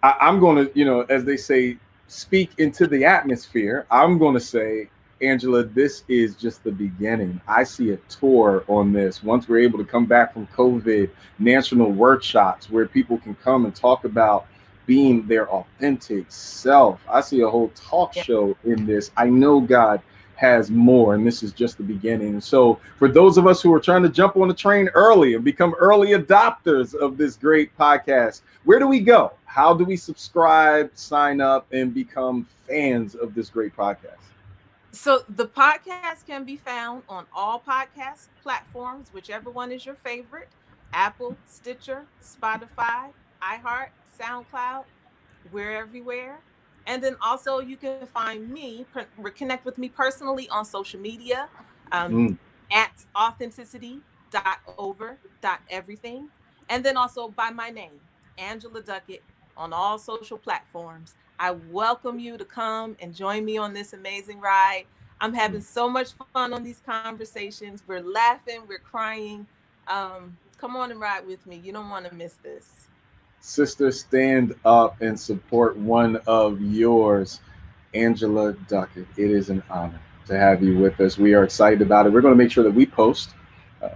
I'm going to, you know, as they say, speak into the atmosphere. I'm going to say, Angela, this is just the beginning. I see a tour on this. Once we're able to come back from COVID, national workshops where people can come and talk about being their authentic self. I see a whole talk show in this. I know God has more, and this is just the beginning. So for those of us who are trying to jump on the train early and become early adopters of this great podcast, where do we go? How do we subscribe, sign up, and become fans of this great podcast? So the podcast can be found on all podcast platforms, whichever one is your favorite: Apple, Stitcher, Spotify, iHeart, SoundCloud. We're everywhere. And then also you can find me, connect with me personally on social media at authenticity.over.everything. And then also by my name, Angela Ducket, on all social platforms. I welcome you to come and join me on this amazing ride. I'm having so much fun on these conversations. We're laughing, we're crying. Come on and ride with me. You don't want to miss this. Sister, stand up and support one of yours, Angela Ducket. It is an honor to have you with us. We are excited about it. We're going to make sure that we post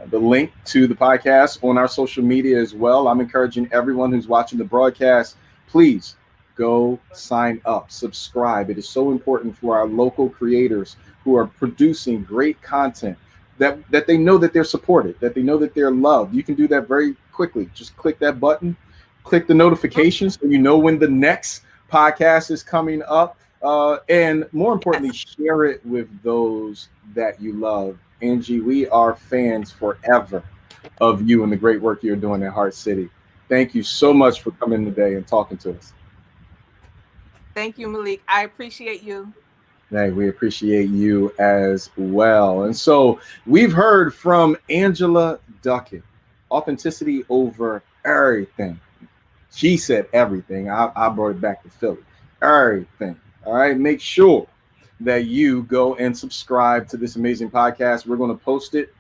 the link to the podcast on our social media as well. I'm encouraging everyone who's watching the broadcast, please go sign up, subscribe. It is so important for our local creators who are producing great content that they know that they're supported, that they know that they're loved. You can do that very quickly. Just click that button. Click the notifications so you know when the next podcast is coming up. And more importantly, share it with those that you love. Angie, we are fans forever of you and the great work you're doing at Heart City. Thank you so much for coming today and talking to us. Thank you, Malik. I appreciate you. Hey, we appreciate you as well. And so we've heard from Angela Ducket, authenticity over everything. She said everything. I brought it back to Philly. Everything. All right. Make sure that you go and subscribe to this amazing podcast. We're going to post it.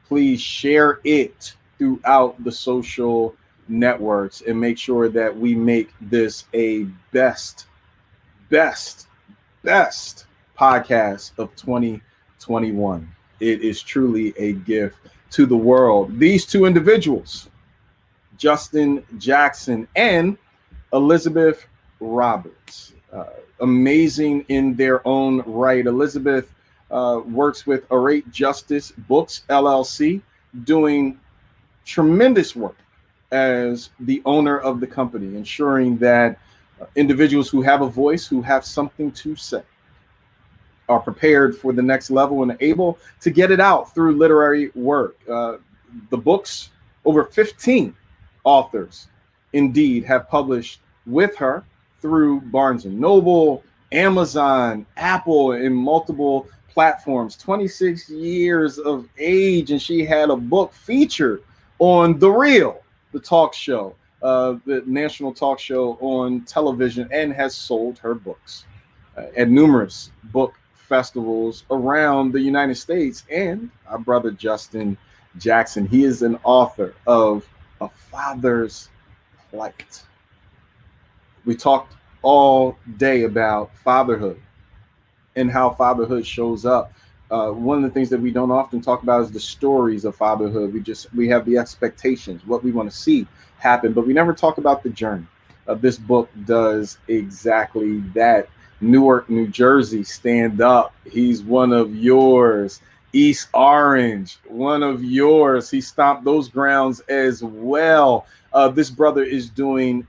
Please share it throughout the social networks and make sure that we make this a best podcast of 2021. It is truly a gift to the world. These two individuals, Justin Jackson and Elizabeth Roberts, amazing in their own right. Elizabeth works with Arait Justice Books LLC, doing tremendous work as the owner of the company, ensuring that individuals who have a voice, who have something to say, are prepared for the next level and able to get it out through literary work. The books, over 15 authors indeed have published with her through Barnes & Noble, Amazon, Apple, and multiple platforms. 26 years of age, and she had a book featured on The Real, the talk show, the national talk show on television, and has sold her books at numerous book festivals around the United States. And our brother Justin Jackson, he is an author of A Father's Plight. We talked all day about fatherhood and how fatherhood shows up. One of the things that we don't often talk about is the stories of fatherhood. We have the expectations, what we want to see happen, but we never talk about the journey. This book does exactly that. Newark, New Jersey, stand up. He's one of yours. East Orange, one of yours. He stomped those grounds as well. This brother is doing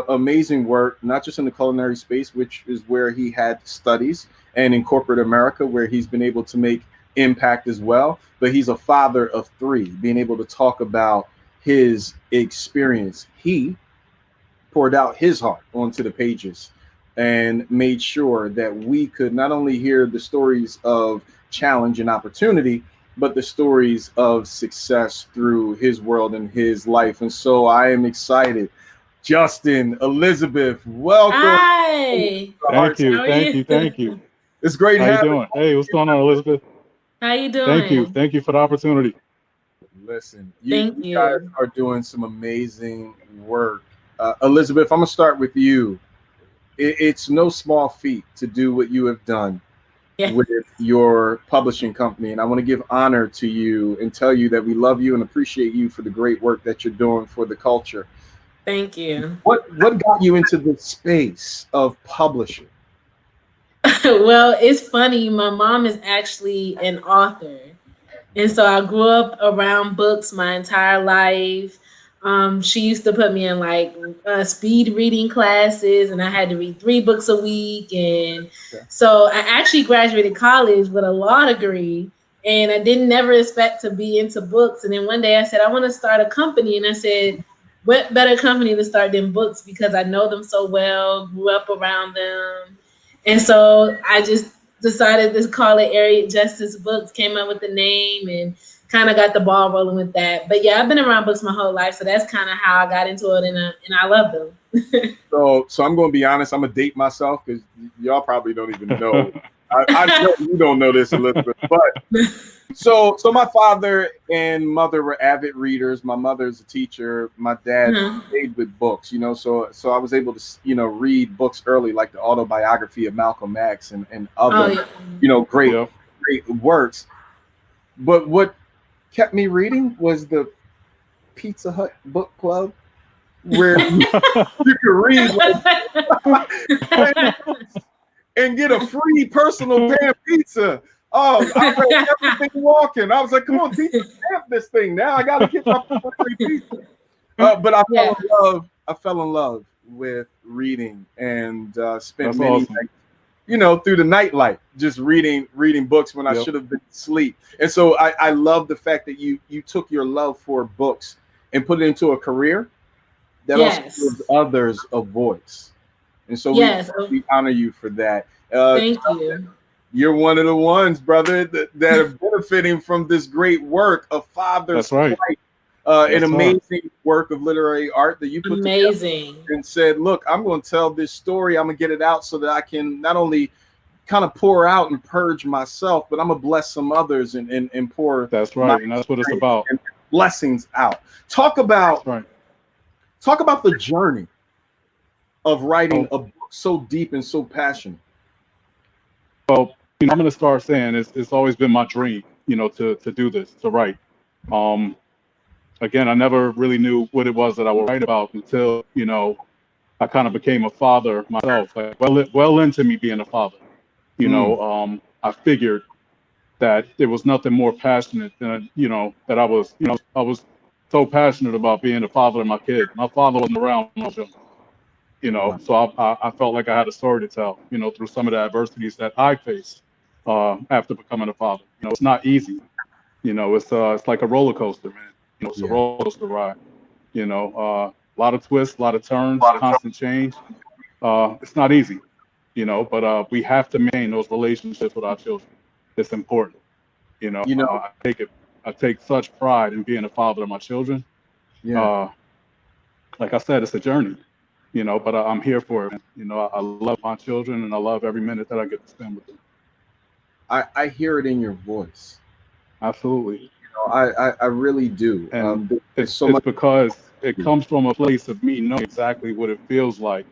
amazing work, not just in the culinary space, which is where he had studies, and in corporate America, where he's been able to make impact as well. But he's a father of three, being able to talk about his experience. He poured out his heart onto the pages and made sure that we could not only hear the stories of challenge and opportunity, but the stories of success through his world and his life. And so I am excited. Justin, Elizabeth, welcome. Hi. Thank you. It's great having you. How you doing? Hey, what's going on, Elizabeth? How you doing? Thank you for the opportunity. Listen, you guys are doing some amazing work. Elizabeth, I'm gonna start with you. It's no small feat to do what you have done with your publishing company. And I want to give honor to you and tell you that we love you and appreciate you for the great work that you're doing for the culture. Thank you. What got you into the space of publishing? Well, it's funny. My mom is actually an author. And so I grew up around books my entire life. She used to put me in like speed reading classes, and I had to read 3 books a week. And so I actually graduated college with a law degree, and I didn't never expect to be into books. And then one day I said, I want to start a company. And I said, what better company to start than books, because I know them so well, grew up around them. And so I just decided to call it Arait Justice Books, came up with the name, and kind of got the ball rolling with that. But yeah, I've been around books my whole life, so that's kind of how I got into it, and I love them. So I'm going to be honest. I'm going to date myself because y'all probably don't even know. I know you don't know this, Elizabeth, but so my father and mother were avid readers. My mother's a teacher. My dad stayed with books, you know, so I was able to, you know, read books early, like the autobiography of Malcolm X and other, you know, great works. But what kept me reading was the Pizza Hut book club, where you could read and get a free personal pan pizza. Oh, I read everything walking. I was like, come on, teacher, stamp this thing now. I got to get my free pizza. But I fell in love with reading, and spent many nights, you know, through the nightlight, just reading books when I should have been asleep. And so I love the fact that you took your love for books and put it into a career that also gives others a voice. And so we honor you for that. Thank you. You're one of the ones, brother, that are benefiting from this great work of Father's Plight, an amazing work of literary art that you put together and said, look, I'm going to tell this story. I'm going to get it out so that I can not only kind of pour out and purge myself, but I'm going to bless some others and pour. That's right. And that's what it's about. And blessings out. Talk about the journey of writing a book so deep and so passionate. Well, you know, I'm going to start saying it's always been my dream, you know, to do this, to write. Again, I never really knew what it was that I would write about until, you know, I kind of became a father myself, like well into me being a father. You know, I figured that there was nothing more passionate than, you know, that I was so passionate about being a father of my kid. My father wasn't around when I was young. You know, so I felt like I had a story to tell, you know, through some of the adversities that I faced after becoming a father. You know, it's not easy. You know, it's like a roller coaster, man. You know, it's a roller coaster ride. You know, a lot of twists, a lot of turns, constant change. It's not easy, you know, but we have to maintain those relationships with our children. It's important. You know, I take such pride in being a father of my children. Like I said, it's a journey. You know, but I'm here for it. You know, I love my children, and I love every minute that I get to spend with them. I hear it in your voice. Absolutely. You know, I really do. And it's because it comes from a place of me knowing exactly what it feels like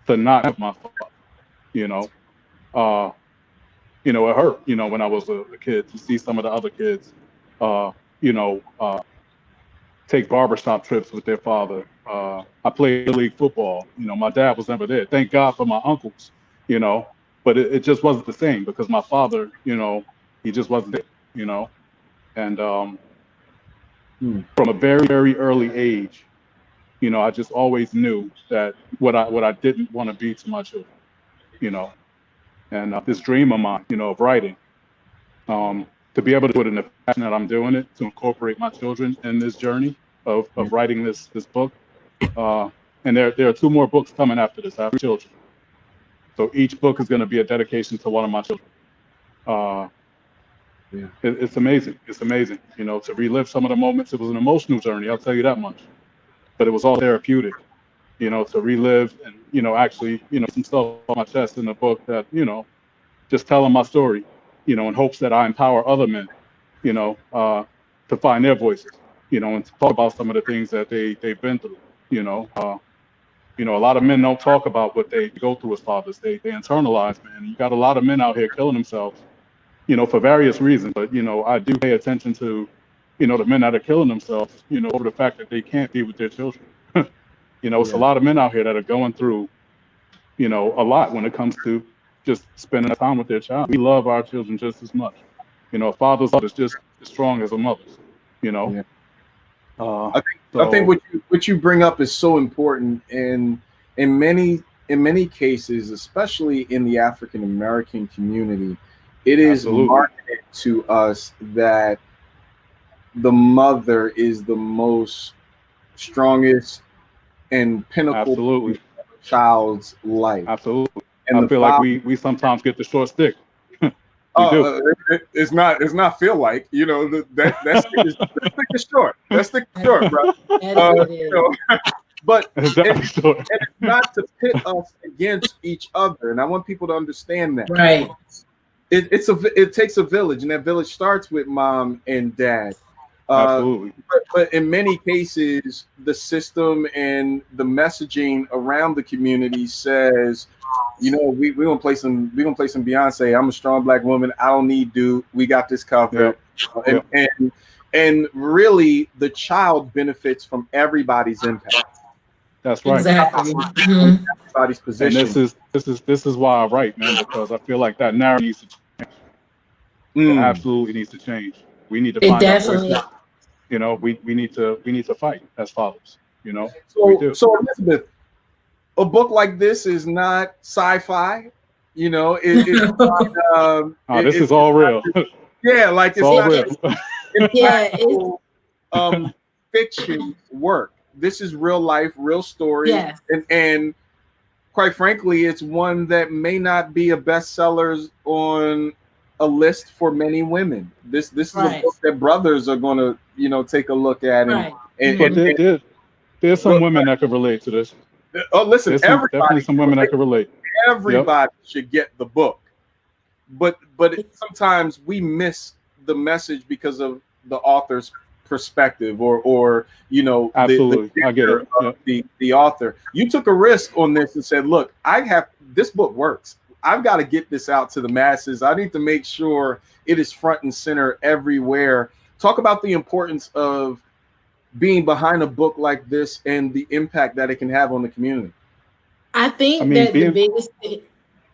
to not have my father. You know, it hurt. You know, when I was a kid, to see some of the other kids, take barbershop trips with their father. I played league football. You know, my dad was never there. Thank God for my uncles, you know, but it just wasn't the same because my father, you know, he just wasn't there, you know. And from a very, very early age, you know, I just always knew that what I didn't want to be to my children, you know. And this dream of mine, you know, of writing, to be able to do it in the fashion that I'm doing it, to incorporate my children in this journey of writing this book. And there are 2 more books coming after this. I have children. So each book is going to be a dedication to one of my children. It's amazing. It's amazing, you know, to relive some of the moments. It was an emotional journey, I'll tell you that much. But it was all therapeutic, you know, to relive and, you know, actually, you know, some stuff on my chest in the book that, you know, just telling my story, you know, in hopes that I empower other men, you know, to find their voices, you know, and to talk about some of the things that they've been through, you know. A lot of men don't talk about what they go through as fathers. They internalize, man. You got a lot of men out here killing themselves, you know, for various reasons. But, you know, I do pay attention to, you know, the men that are killing themselves, you know, over the fact that they can't be with their children. You know, it's a lot of men out here that are going through, you know, a lot when it comes to just spending time with their child. We love our children just as much. You know, a father's love is just as strong as a mother's. You know. Yeah. I I think what you bring up is so important, and in many cases, especially in the African American community, it is marketed to us that the mother is the most strongest and pinnacle of a child's life. Absolutely. And I feel like we sometimes get the short stick. It's not feel like, you know, that stick is short. That stick is short, bro. You know, but and it's not to pit us against each other, and I want people to understand that. Right. It takes a village, and that village starts with mom and dad. Absolutely. But in many cases, the system and the messaging around the community says, you know, we gonna play some Beyonce. I'm a strong black woman. I don't need dude. We got this covered. Yep. And really, the child benefits from everybody's impact. That's right. Exactly. Everybody's position. And this is why I write, man, because I feel like that narrative needs to change. It absolutely needs to change. We need to find our voices. You know, we need to fight as fathers. You know. So Elizabeth, a book like this is not sci-fi. You know, it's not, this is all real. Yeah, like it's all not real. It's fiction work. This is real life, real story. Yes. And quite frankly, it's one that may not be a bestseller on a list for many women. This is a book that brothers are going to, you know, take a look at. There's some women that can relate to this. Oh, listen, definitely some women that can relate. Everybody should get the book, but sometimes we miss the message because of the author's perspective, or you know, absolutely, I get it. The author. You took a risk on this and said, "Look, this book works. I've got to get this out to the masses. I need to make sure it is front and center everywhere." Talk about the importance of being behind a book like this and the impact that it can have on the community. I think the biggest thing.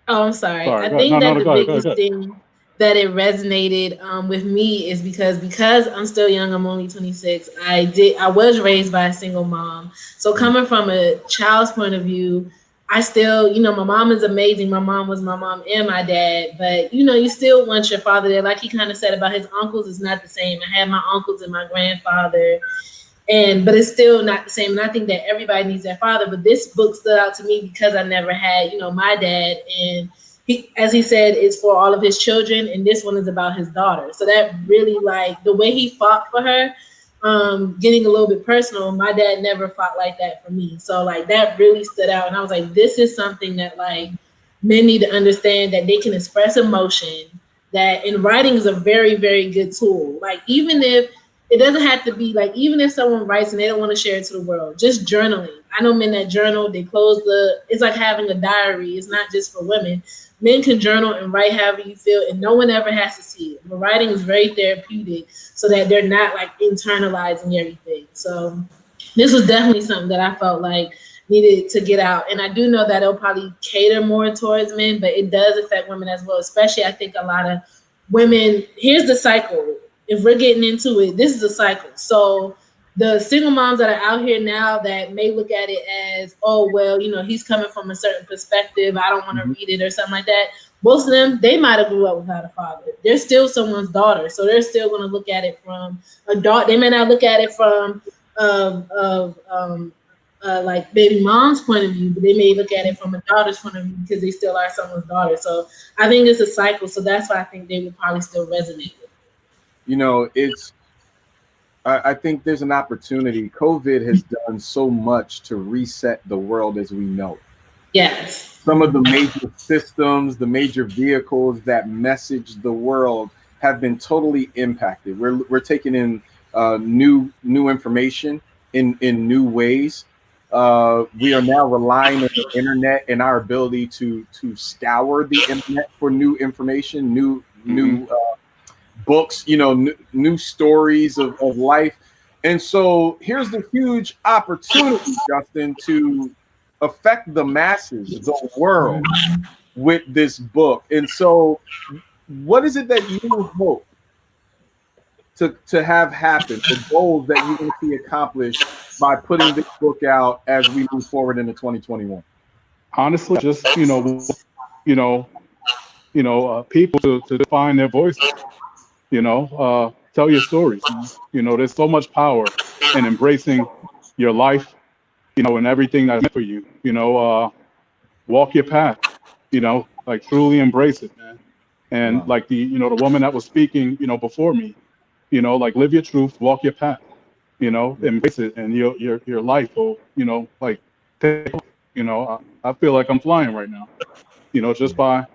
Oh, I'm sorry. I think the biggest thing that it resonated with me is because I'm still young. I'm only 26. I was raised by a single mom. So coming from a child's point of view, I still, you know, my mom is amazing. My mom was my mom and my dad. But, you know, you still want your father there. Like he kind of said about his uncles, it's not the same. I had my uncles and my grandfather. But it's still not the same. And I think that everybody needs their father. But this book stood out to me because I never had, you know, my dad. And he, as he said, it's for all of his children. And this one is about his daughter. So that really, like, the way he fought for her, getting a little bit personal, my dad never fought like that for me. So, like, that really stood out. And I was like, this is something that, like, men need to understand, that they can express emotion, that in writing is a very, very good tool. Like, even if it doesn't have to be like, even if someone writes and they don't want to share it to the world, just journaling. I know men that journal, they it's like having a diary. It's not just for women. Men can journal and write however you feel, and no one ever has to see it. But writing is very therapeutic so that they're not like internalizing everything. So this was definitely something that I felt like needed to get out. And I do know that it'll probably cater more towards men, but it does affect women as well. Especially, I think a lot of women, here's the cycle. If we're getting into it, this is a cycle. So the single moms that are out here now that may look at it as, oh, well, you know, he's coming from a certain perspective. I don't want to read it or something like that. Most of them, they might have grew up without a father. They're still someone's daughter. So they're still going to look at it from a daughter. They may not look at it from like baby mom's point of view, but they may look at it from a daughter's point of view because they still are someone's daughter. So I think it's a cycle. So that's why I think they would probably still resonate with. You know, I think there's an opportunity. COVID has done so much to reset the world as we know. Yes. Some of the major systems, the major vehicles that message the world have been totally impacted. We're taking in new information in new ways. We are now relying on the internet and our ability to scour the internet for new information, new books, you know, new stories of life. And so here's the huge opportunity, Justin, to affect the masses, the world, with this book. And so, what is it that you hope to have happen, the goals that you want to see accomplished by putting this book out as we move forward into 2021? Honestly, just people to define their voices. Tell your stories. There's so much power in embracing your life, and everything that's meant for you. Walk your path. Like truly embrace it, man. And Wow. like the woman that was speaking, before me, like live your truth, walk your path. Embrace it, and your life will, like take. I feel like I'm flying right now. Just by,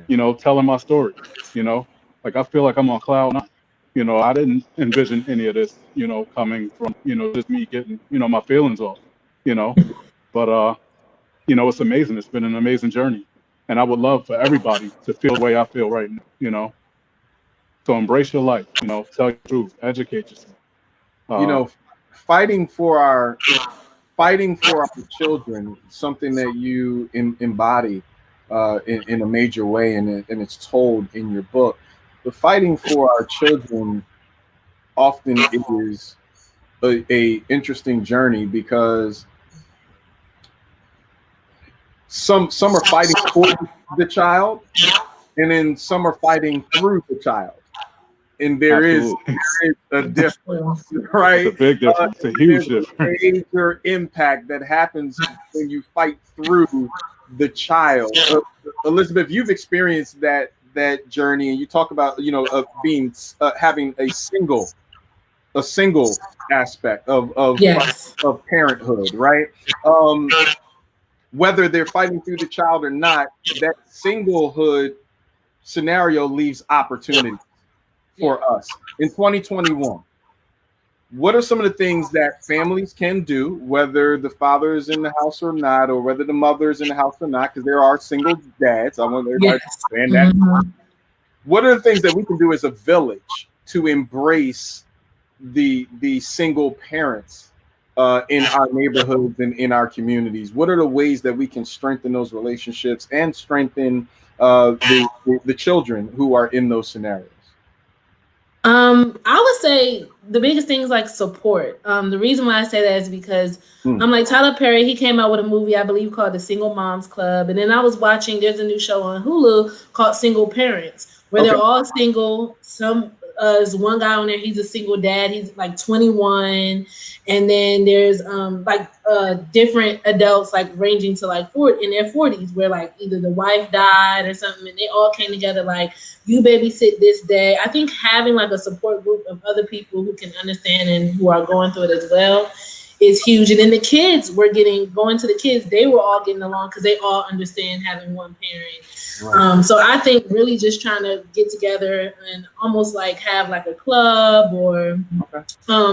telling my story. Like I feel like I'm on cloud nine. I didn't envision any of this, coming from, just me getting, my feelings off. But it's amazing. It's been an amazing journey, and I would love for everybody to feel the way I feel right now. So embrace your life. Tell your truth, educate yourself. Fighting for our children, something that you embody in a major way, and it's told in your book. The fighting for our children often is a interesting journey, because some are fighting for the child, and then some are fighting through the child. And there is a difference, right? It's a big difference. It's a huge difference. A major impact that happens when you fight through the child. Elizabeth, you've experienced that journey, and you talk about of being having a single aspect of Yes. of parenthood, right? Whether they're fighting through the child or not, that singlehood scenario leaves opportunity for us in 2021. What are some of the things that families can do, whether the father is in the house or not, or whether the mother is in the house or not? Because there are single dads. I want everybody to understand that. Mm-hmm. What are the things that we can do as a village to embrace the single parents in our neighborhoods and in our communities? What are the ways that we can strengthen those relationships and strengthen the children who are in those scenarios? I would say the biggest thing is like support. The reason why I say that is because I'm like Tyler Perry. He came out with a movie, I believe, called The Single Moms Club, and then I was watching. There's a new show on Hulu called Single Parents, where they're all single. There's one guy on there. He's a single dad. He's like 21, and then there's different adults like ranging to like in their 40s, where like either the wife died or something, and they all came together like, you babysit this day. I think having like a support group of other people who can understand and who are going through it as well is huge. And then the kids were going to the kids, they were all getting along because they all understand having one parent. Right. So I think really just trying to get together and almost like have like a club or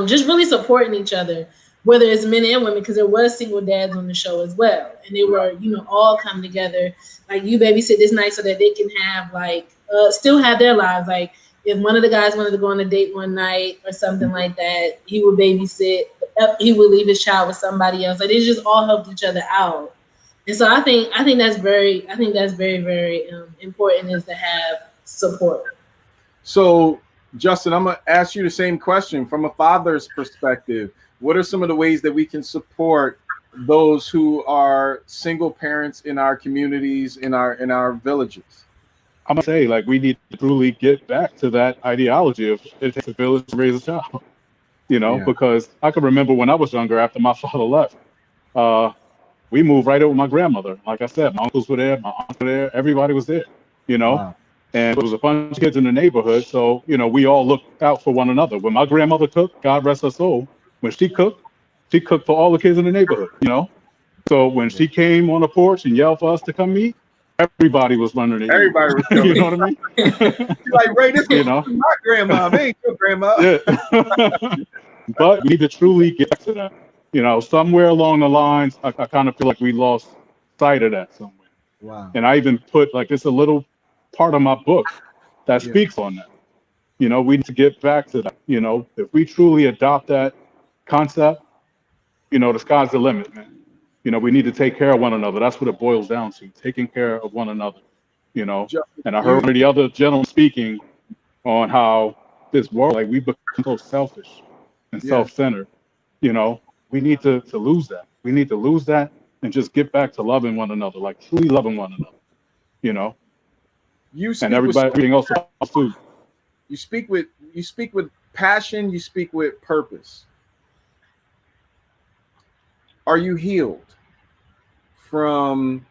just really supporting each other, whether it's men and women, because there was single dads on the show as well. And they were, all come together, like you babysit this night so that they can have like, still have their lives. Like if one of the guys wanted to go on a date one night or something like that, he would babysit, he would leave his child with somebody else. Like they just all helped each other out. And so I think that's very, very important, is to have support. So Justin, I'm gonna ask you the same question from a father's perspective. What are some of the ways that we can support those who are single parents in our communities, in our villages? I'm gonna say, like, we need to truly get back to that ideology of it takes a village to raise a child. Because I can remember when I was younger, after my father left, we moved right in with my grandmother. Like I said, my uncles were there, my aunts were there, everybody was there, Wow. And there was a bunch of kids in the neighborhood, so we all looked out for one another. When my grandmother cooked, God rest her soul, when she cooked for all the kids in the neighborhood, So when she came on the porch and yelled for us to come eat, everybody was running in. Everybody was coming. You know what I mean? You're like, Ray, this is my grandma. They ain't your grandma. Yeah. But we need to truly get back to that. Somewhere along the lines, I kind of feel like we lost sight of that somewhere. Wow. And I even put like it's a little part of my book that speaks on that. We need to get back to that. If we truly adopt that concept, the sky's the limit, man. You know, we need to take care of one another. That's what it boils down to, taking care of one another, you know. And I heard one of the other gentlemen speaking on how this world, like, we become so selfish and self-centered, you know. We need to lose that. We need to lose that and just get back to loving one another, like truly loving one another, you know. And everything else too. You speak with passion, you speak with purpose. Are you healed from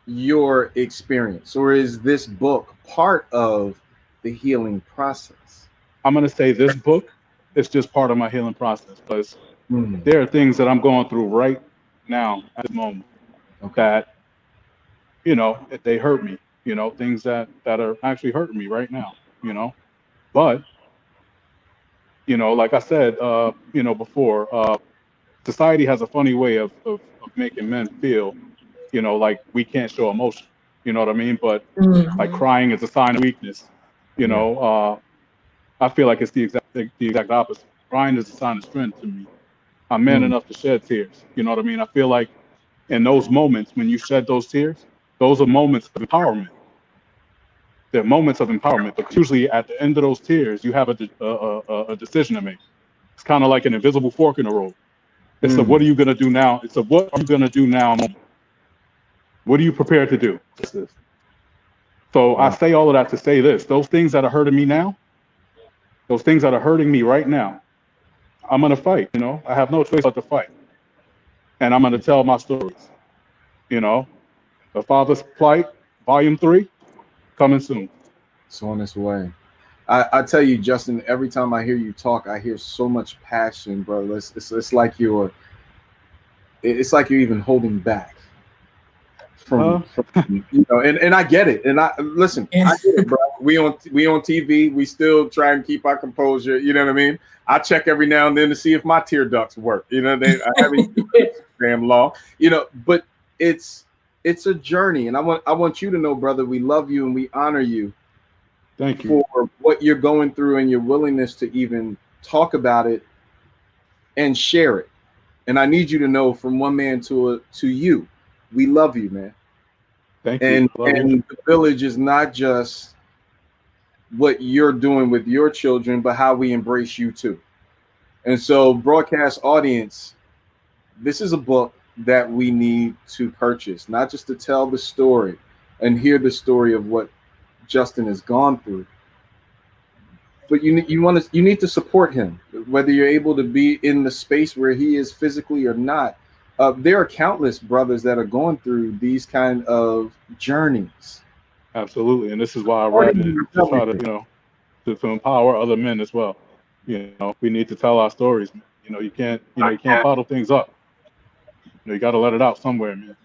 your experience, or is this book part of the healing process? I'm going to say this book is just part of my healing process, because there are things that I'm going through right now at the moment that, you know, they hurt me, you know, things that are actually hurting me right now, you know. But, you know, like I said, you know, before, society has a funny way of making men feel, you know, like we can't show emotion, you know what I mean? But like crying is a sign of weakness, you know. I feel like it's the exact opposite. Crying is a sign of strength to me. I'm man enough to shed tears, you know what I mean? I feel like in those moments when you shed those tears, those are moments of empowerment. They're moments of empowerment, but usually at the end of those tears, you have a decision to make. It's kind of like an invisible fork in the road. It's a what are you going to do now? It's a what are you going to do now moment. What are you prepared to do? So I say all of that to say this. Those things that are hurting me now, those things that are hurting me right now, I'm going to fight, you know. I have no choice but to fight. And I'm going to tell my stories, you know. The Father's Plight, Volume 3, coming soon. It's on its way. I tell you, Justin, every time I hear you talk, I hear so much passion, brother. It's like you're even holding back from you know, and I get it. And I listen, I get it, bro. We on TV, we still try and keep our composure, you know what I mean? I check every now and then to see if my tear ducts work. You know, I haven't damn long, you know, but it's a journey, and I want you to know, brother, we love you and we honor you. Thank you for what you're going through and your willingness to even talk about it and share it. And I need you to know, from one man to you, we love you, man. Thank you. And the village is not just what you're doing with your children, but how we embrace you too. And so, broadcast audience, this is a book that we need to purchase, not just to tell the story and hear the story of what Justin has gone through, but you need to support him, whether you're able to be in the space where he is physically or not. There are countless brothers that are going through these kind of journeys. Absolutely, and this is why I write it, to try to, you know, to empower other men as well. You know, we need to tell our stories. You know, you can't bottle things up. You know, you got to let it out somewhere, man.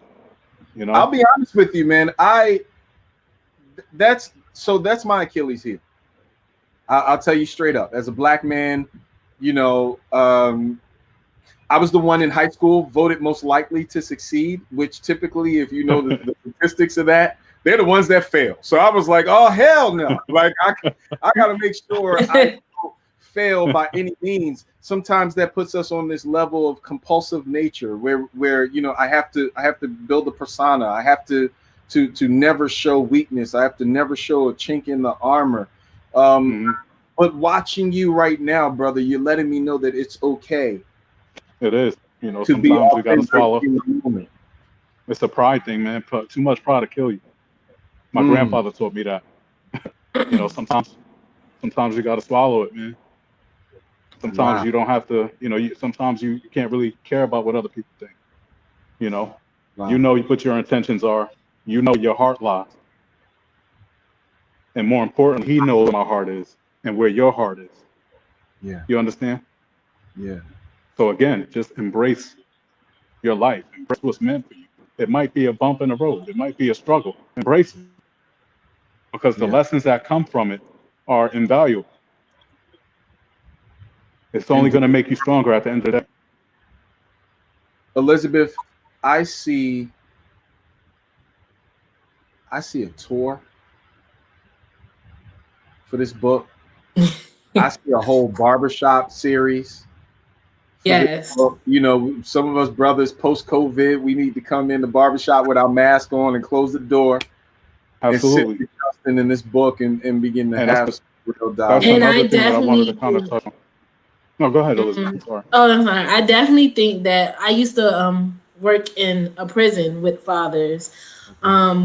You know, I'll be honest with you, man. That's my Achilles heel. I'll tell you straight up. As a black man, you know, I was the one in high school voted most likely to succeed, which typically, if you know the statistics of that, they're the ones that fail. So I was like, oh, hell no. Like, I got to make sure I don't fail by any means. Sometimes that puts us on this level of compulsive nature where you know, I have to build a persona. I have to never show weakness. I have to never show a chink in the armor. But watching you right now, brother, you're letting me know that it's okay. It is. You know, sometimes we got to swallow. It's a pride thing, man. Too much pride to kill you. My grandfather taught me that. You know, sometimes you got to swallow it, man. Sometimes you don't have to, you know, sometimes you can't really care about what other people think. You know, you know what your intentions are. You know your heart lies. And more importantly, he knows where my heart is and where your heart is. Yeah. You understand? Yeah. So again, just embrace your life. Embrace what's meant for you. It might be a bump in the road. It might be a struggle. Embrace it. Because the lessons that come from it are invaluable. It's only going to make you stronger at the end of the day. Elizabeth, I see a tour for this book. I see a whole barbershop series Yes. You know, some of us brothers post-COVID, we need to come in the barbershop with our mask on and close the door. Absolutely. And sit with Justin in this book and begin to And have some real that's dialogue. And another I thing that I wanted to kind of definitely touch on. No, go ahead, Elizabeth. I'm sorry. Oh, I'm sorry. I definitely think that I used to work in a prison with fathers,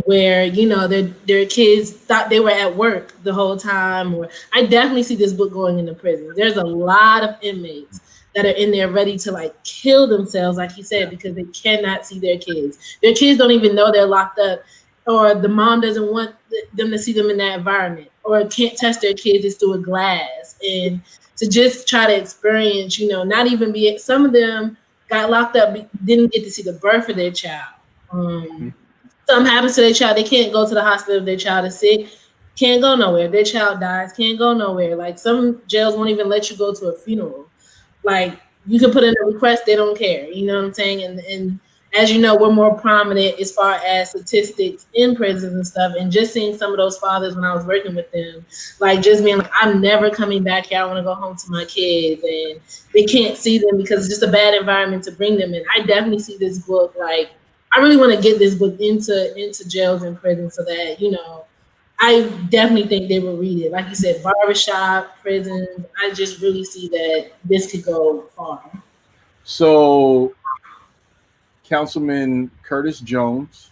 where you know their kids thought they were at work the whole time. Or I definitely see this book going into prison. There's a lot of inmates that are in there ready to like kill themselves, like you said, because they cannot see their kids. Their kids don't even know they're locked up, or the mom doesn't want them to see them in that environment, or can't touch their kids just through a glass. And to just try to experience, you know, not even be, some of them got locked up, didn't get to see the birth of their child. Something happens to their child, they can't go to the hospital if their child is sick, can't go nowhere. If their child dies, can't go nowhere. Like some jails won't even let you go to a funeral. Like you can put in a request, they don't care. You know what I'm saying? And as you know, we're more prominent as far as statistics in prisons and stuff. And just seeing some of those fathers when I was working with them, like just being like, I'm never coming back here. I want to go home to my kids. And they can't see them because it's just a bad environment to bring them in. I definitely see this book, like, I really want to get this book into jails and prisons so that, you know, I definitely think they will read it. Like you said, barbershop, prisons. I just really see that this could go far. So Councilman Curtis Jones,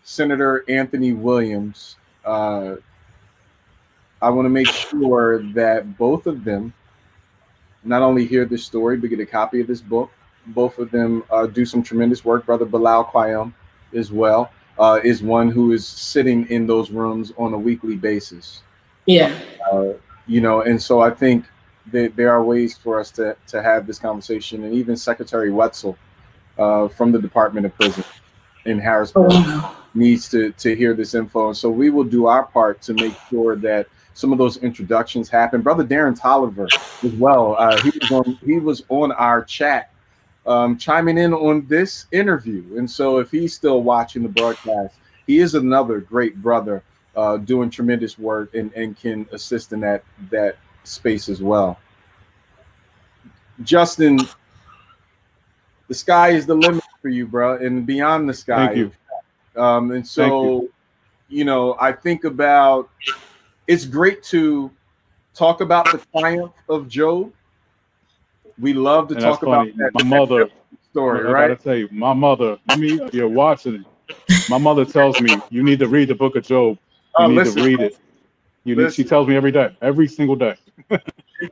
Senator Anthony Williams, I want to make sure that both of them not only hear this story, but get a copy of this book. Both of them do some tremendous work. Brother Bilal Qayyum as well is one who is sitting in those rooms on a weekly basis. Yeah. You know, and so I think that there are ways for us to have this conversation. And even Secretary Wetzel from the Department of Prison in Harrisburg needs to hear this info. And so we will do our part to make sure that some of those introductions happen. Brother Darren Tolliver as well. He was on our chat chiming in on this interview. And so if he's still watching the broadcast, he is another great brother doing tremendous work and can assist in that space as well. Justin, the sky is the limit for you, bro, and beyond the sky. Thank you. And so, you know, I think about, it's great to talk about the triumph of Job. We love to talk about that. My mother story, I right? gotta tell you, my mother, you're watching it. My mother tells me you need to read the book of Job. You need to read it. She tells me every single day.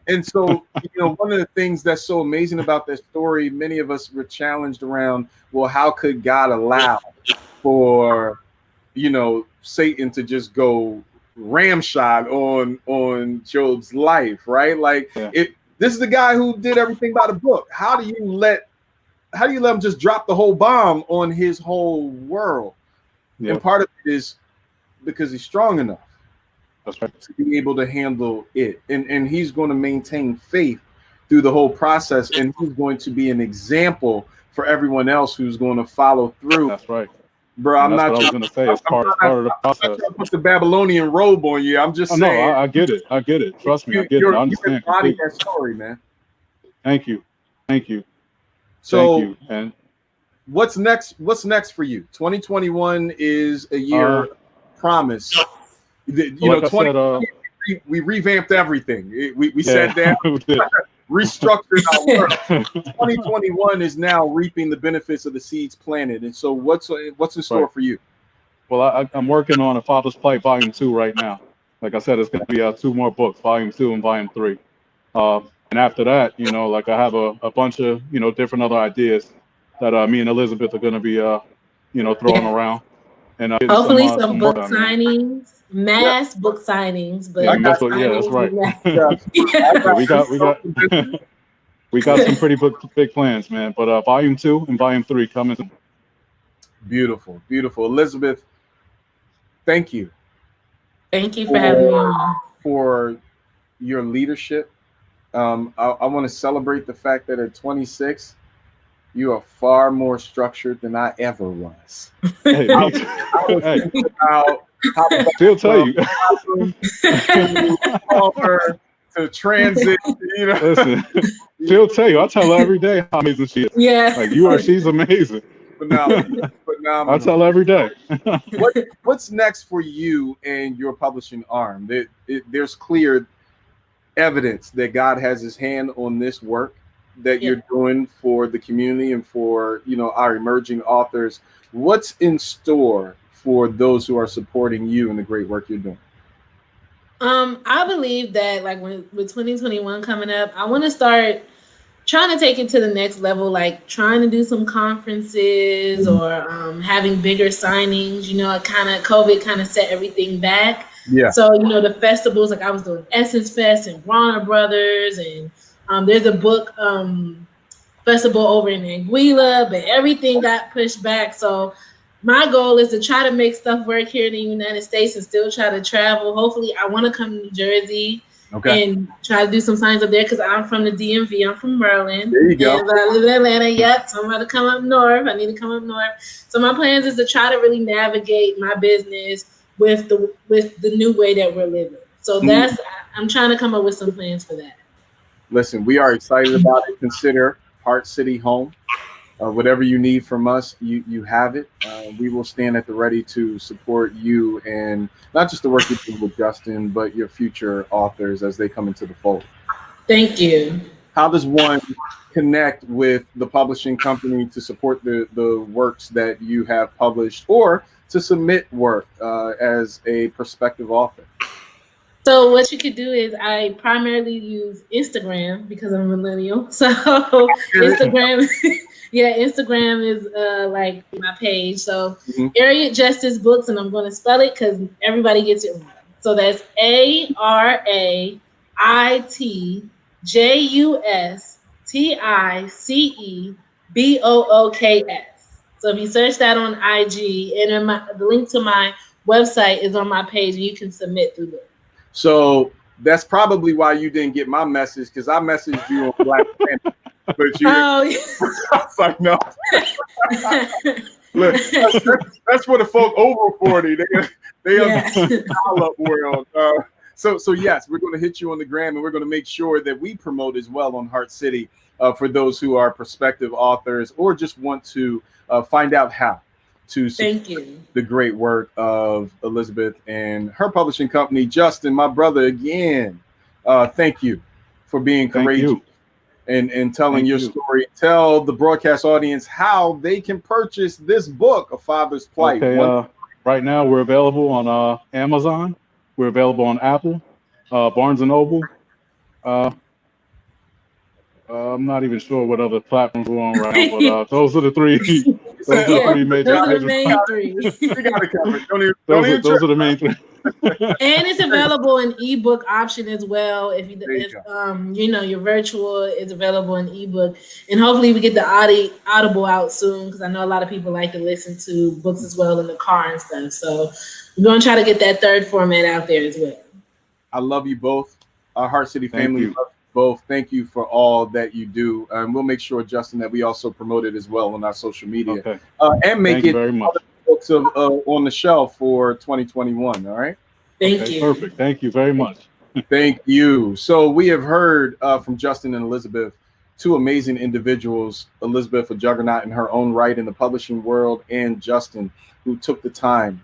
And so, you know, one of the things that's so amazing about that story, many of us were challenged around, well, how could God allow for, you know, Satan to just go ramshot on Job's life, right? Like, this is the guy who did everything by the book. How do you let him just drop the whole bomb on his whole world? Yeah. And part of it is because he's strong enough. That's right. To be able to handle it. And he's going to maintain faith through the whole process, and he's going to be an example for everyone else who's going to follow through. That's right. Bro, I'm not what I was going to say. It's part of the process. I'm not put the Babylonian robe on you. I'm just saying. No, I get it. Trust me, I get it. I understand. You embody that story, man. Thank you. So, thank you. And what's next? What's next for you? 2021 is a year promise. You know, 2020, we revamped everything. We sat down, restructured our work. 2021 is now reaping the benefits of the seeds planted. And so what's in store for you? Well, I'm working on a Father's Plight Volume 2 right now. Like I said, it's going to be 2 more books, Volume 2 and Volume 3. And after that, you know, like I have a bunch of, you know, different other ideas that me and Elizabeth are going to be, you know, throwing around. And hopefully some book signings. Mass book signings, but that's right. we got some pretty big plans, man. But Volume 2 and Volume 3 coming. Beautiful. Elizabeth, thank you. Thank you for having me on. For your leadership. I want to celebrate the fact that at 26, you are far more structured than I ever was. Hey, I'll tell you. to transit, you know. Listen, she'll tell you. I tell her every day how amazing she is. Yeah. Like she's amazing. Phenomenal. I tell her every day. What's next for you and your publishing arm? There's clear evidence that God has his hand on this work that you're doing for the community and for, you know, our emerging authors. What's in store for those who are supporting you and the great work you're doing? I believe that like with 2021 coming up, I want to start trying to take it to the next level, like trying to do some conferences or having bigger signings. You know, COVID kind of set everything back. Yeah. So, you know, the festivals, like I was doing Essence Fest and Warner Brothers, and there's a book festival over in Anguilla, but everything got pushed back. So my goal is to try to make stuff work here in the United States and still try to travel. Hopefully, I want to come to New Jersey and try to do some signs up there because I'm from the DMV. I'm from Maryland. There you go. And I live in Atlanta. Yep. So I'm going to come up north. I need to come up north. So my plans is to try to really navigate my business with the new way that we're living. So I'm trying to come up with some plans for that. Listen, we are excited about it. Consider HeartCity home. Whatever you need from us, you have it. We will stand at the ready to support you and not just the work you do with Justin, but your future authors as they come into the fold. Thank you. How does one connect with the publishing company to support the works that you have published or to submit work as a prospective author? So what you could do is I primarily use Instagram because I'm a millennial. So Instagram, Instagram is like my page. So Arait Justice Books, and I'm going to spell it because everybody gets it wrong. So that's AraitJusticebooks. So if you search that on IG, and then the link to my website is on my page, and you can submit through there. So that's probably why you didn't get my message, because I messaged you on Black Panther, but you. I was like, no. Look, that's for the folk over 40. They understand the dial-up world. So yes, we're going to hit you on the gram, and we're going to make sure that we promote as well on HeartCity for those who are prospective authors or just want to find out how to support the great work of Elizabeth and her publishing company. Justin, my brother, again, thank you for being courageous and telling your story. Tell the broadcast audience how they can purchase this book, A Father's Plight. Okay, right now we're available on Amazon. We're available on Apple, Barnes & Noble. I'm not even sure what other platforms we're on right now, but those are the three. Those are the three major. Those are the main three. Those are the main three. And it's available in ebook option as well. If your virtual is available in ebook, and hopefully we get the Audible out soon because I know a lot of people like to listen to books as well in the car and stuff. So we're gonna try to get that third format out there as well. I love you both, our HeartCity family. Love you both. Thank you for all that you do, and we'll make sure, Justin, that we also promote it as well on our social media, and make it very much books on the shelf for 2021. All right. Thank you. Perfect. Thank you very much. Thank you. So we have heard from Justin and Elizabeth, two amazing individuals. Elizabeth, a juggernaut in her own right in the publishing world, and Justin, who took the time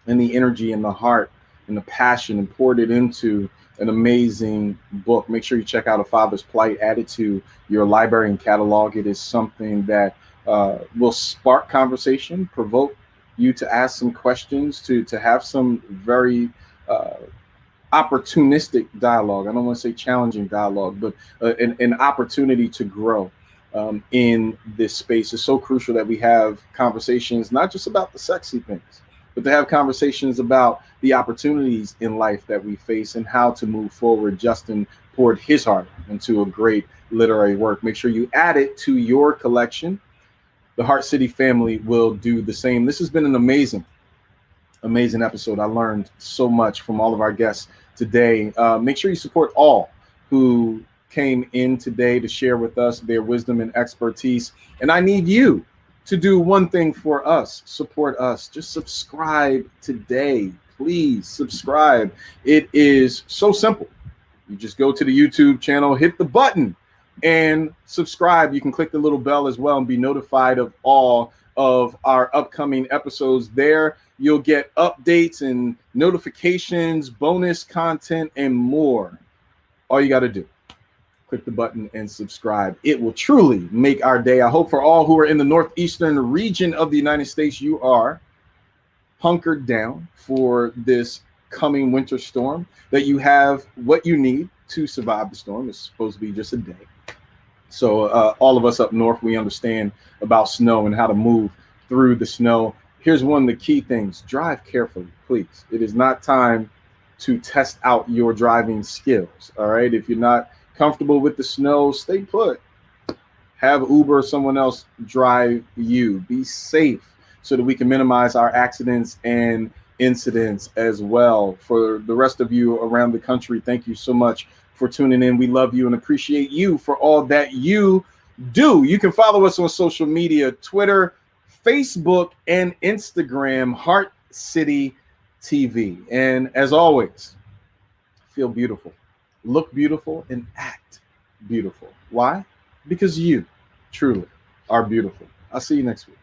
and the energy and the heart and the passion and poured it into an amazing book. Make sure you check out A Father's Plight. Add it to your library and catalog. It is something that will spark conversation, provoke you to ask some questions, to have some very opportunistic dialogue. I don't want to say challenging dialogue, but an opportunity to grow in this space. It's so crucial that we have conversations, not just about the sexy things, but to have conversations about the opportunities in life that we face and how to move forward. Justin poured his heart into a great literary work. Make sure you add it to your collection. The HeartCity family will do the same. This has been an amazing episode. I learned so much from all of our guests today. Make sure you support all who came in today to share with us their wisdom and expertise. And I need you to do one thing for us. Support us. Just subscribe today. Please subscribe. It is so simple. You just go to the YouTube channel, hit the button, and subscribe. You can click the little bell as well and be notified of all of our upcoming episodes there. You'll get updates and notifications, bonus content, and more. All you got to do, click the button and subscribe. It will truly make our day. I hope for all who are in the northeastern region of the United States, you are hunkered down for this coming winter storm, that you have what you need to survive the storm. It's supposed to be just a day. So all of us up north, we understand about snow and how to move through the snow. Here's one of the key things: drive carefully, please. It is not time to test out your driving skills. All right. If you're not comfortable with the snow, stay put. Have Uber or someone else drive you. Be safe so that we can minimize our accidents and incidents as well. For the rest of you around the country, thank you so much for tuning in. We love you and appreciate you for all that you do. You can follow us on social media: Twitter, Facebook, and Instagram, HeartCity TV. And as always, feel beautiful, look beautiful, and act beautiful. Why? Because you truly are beautiful. I'll see you next week.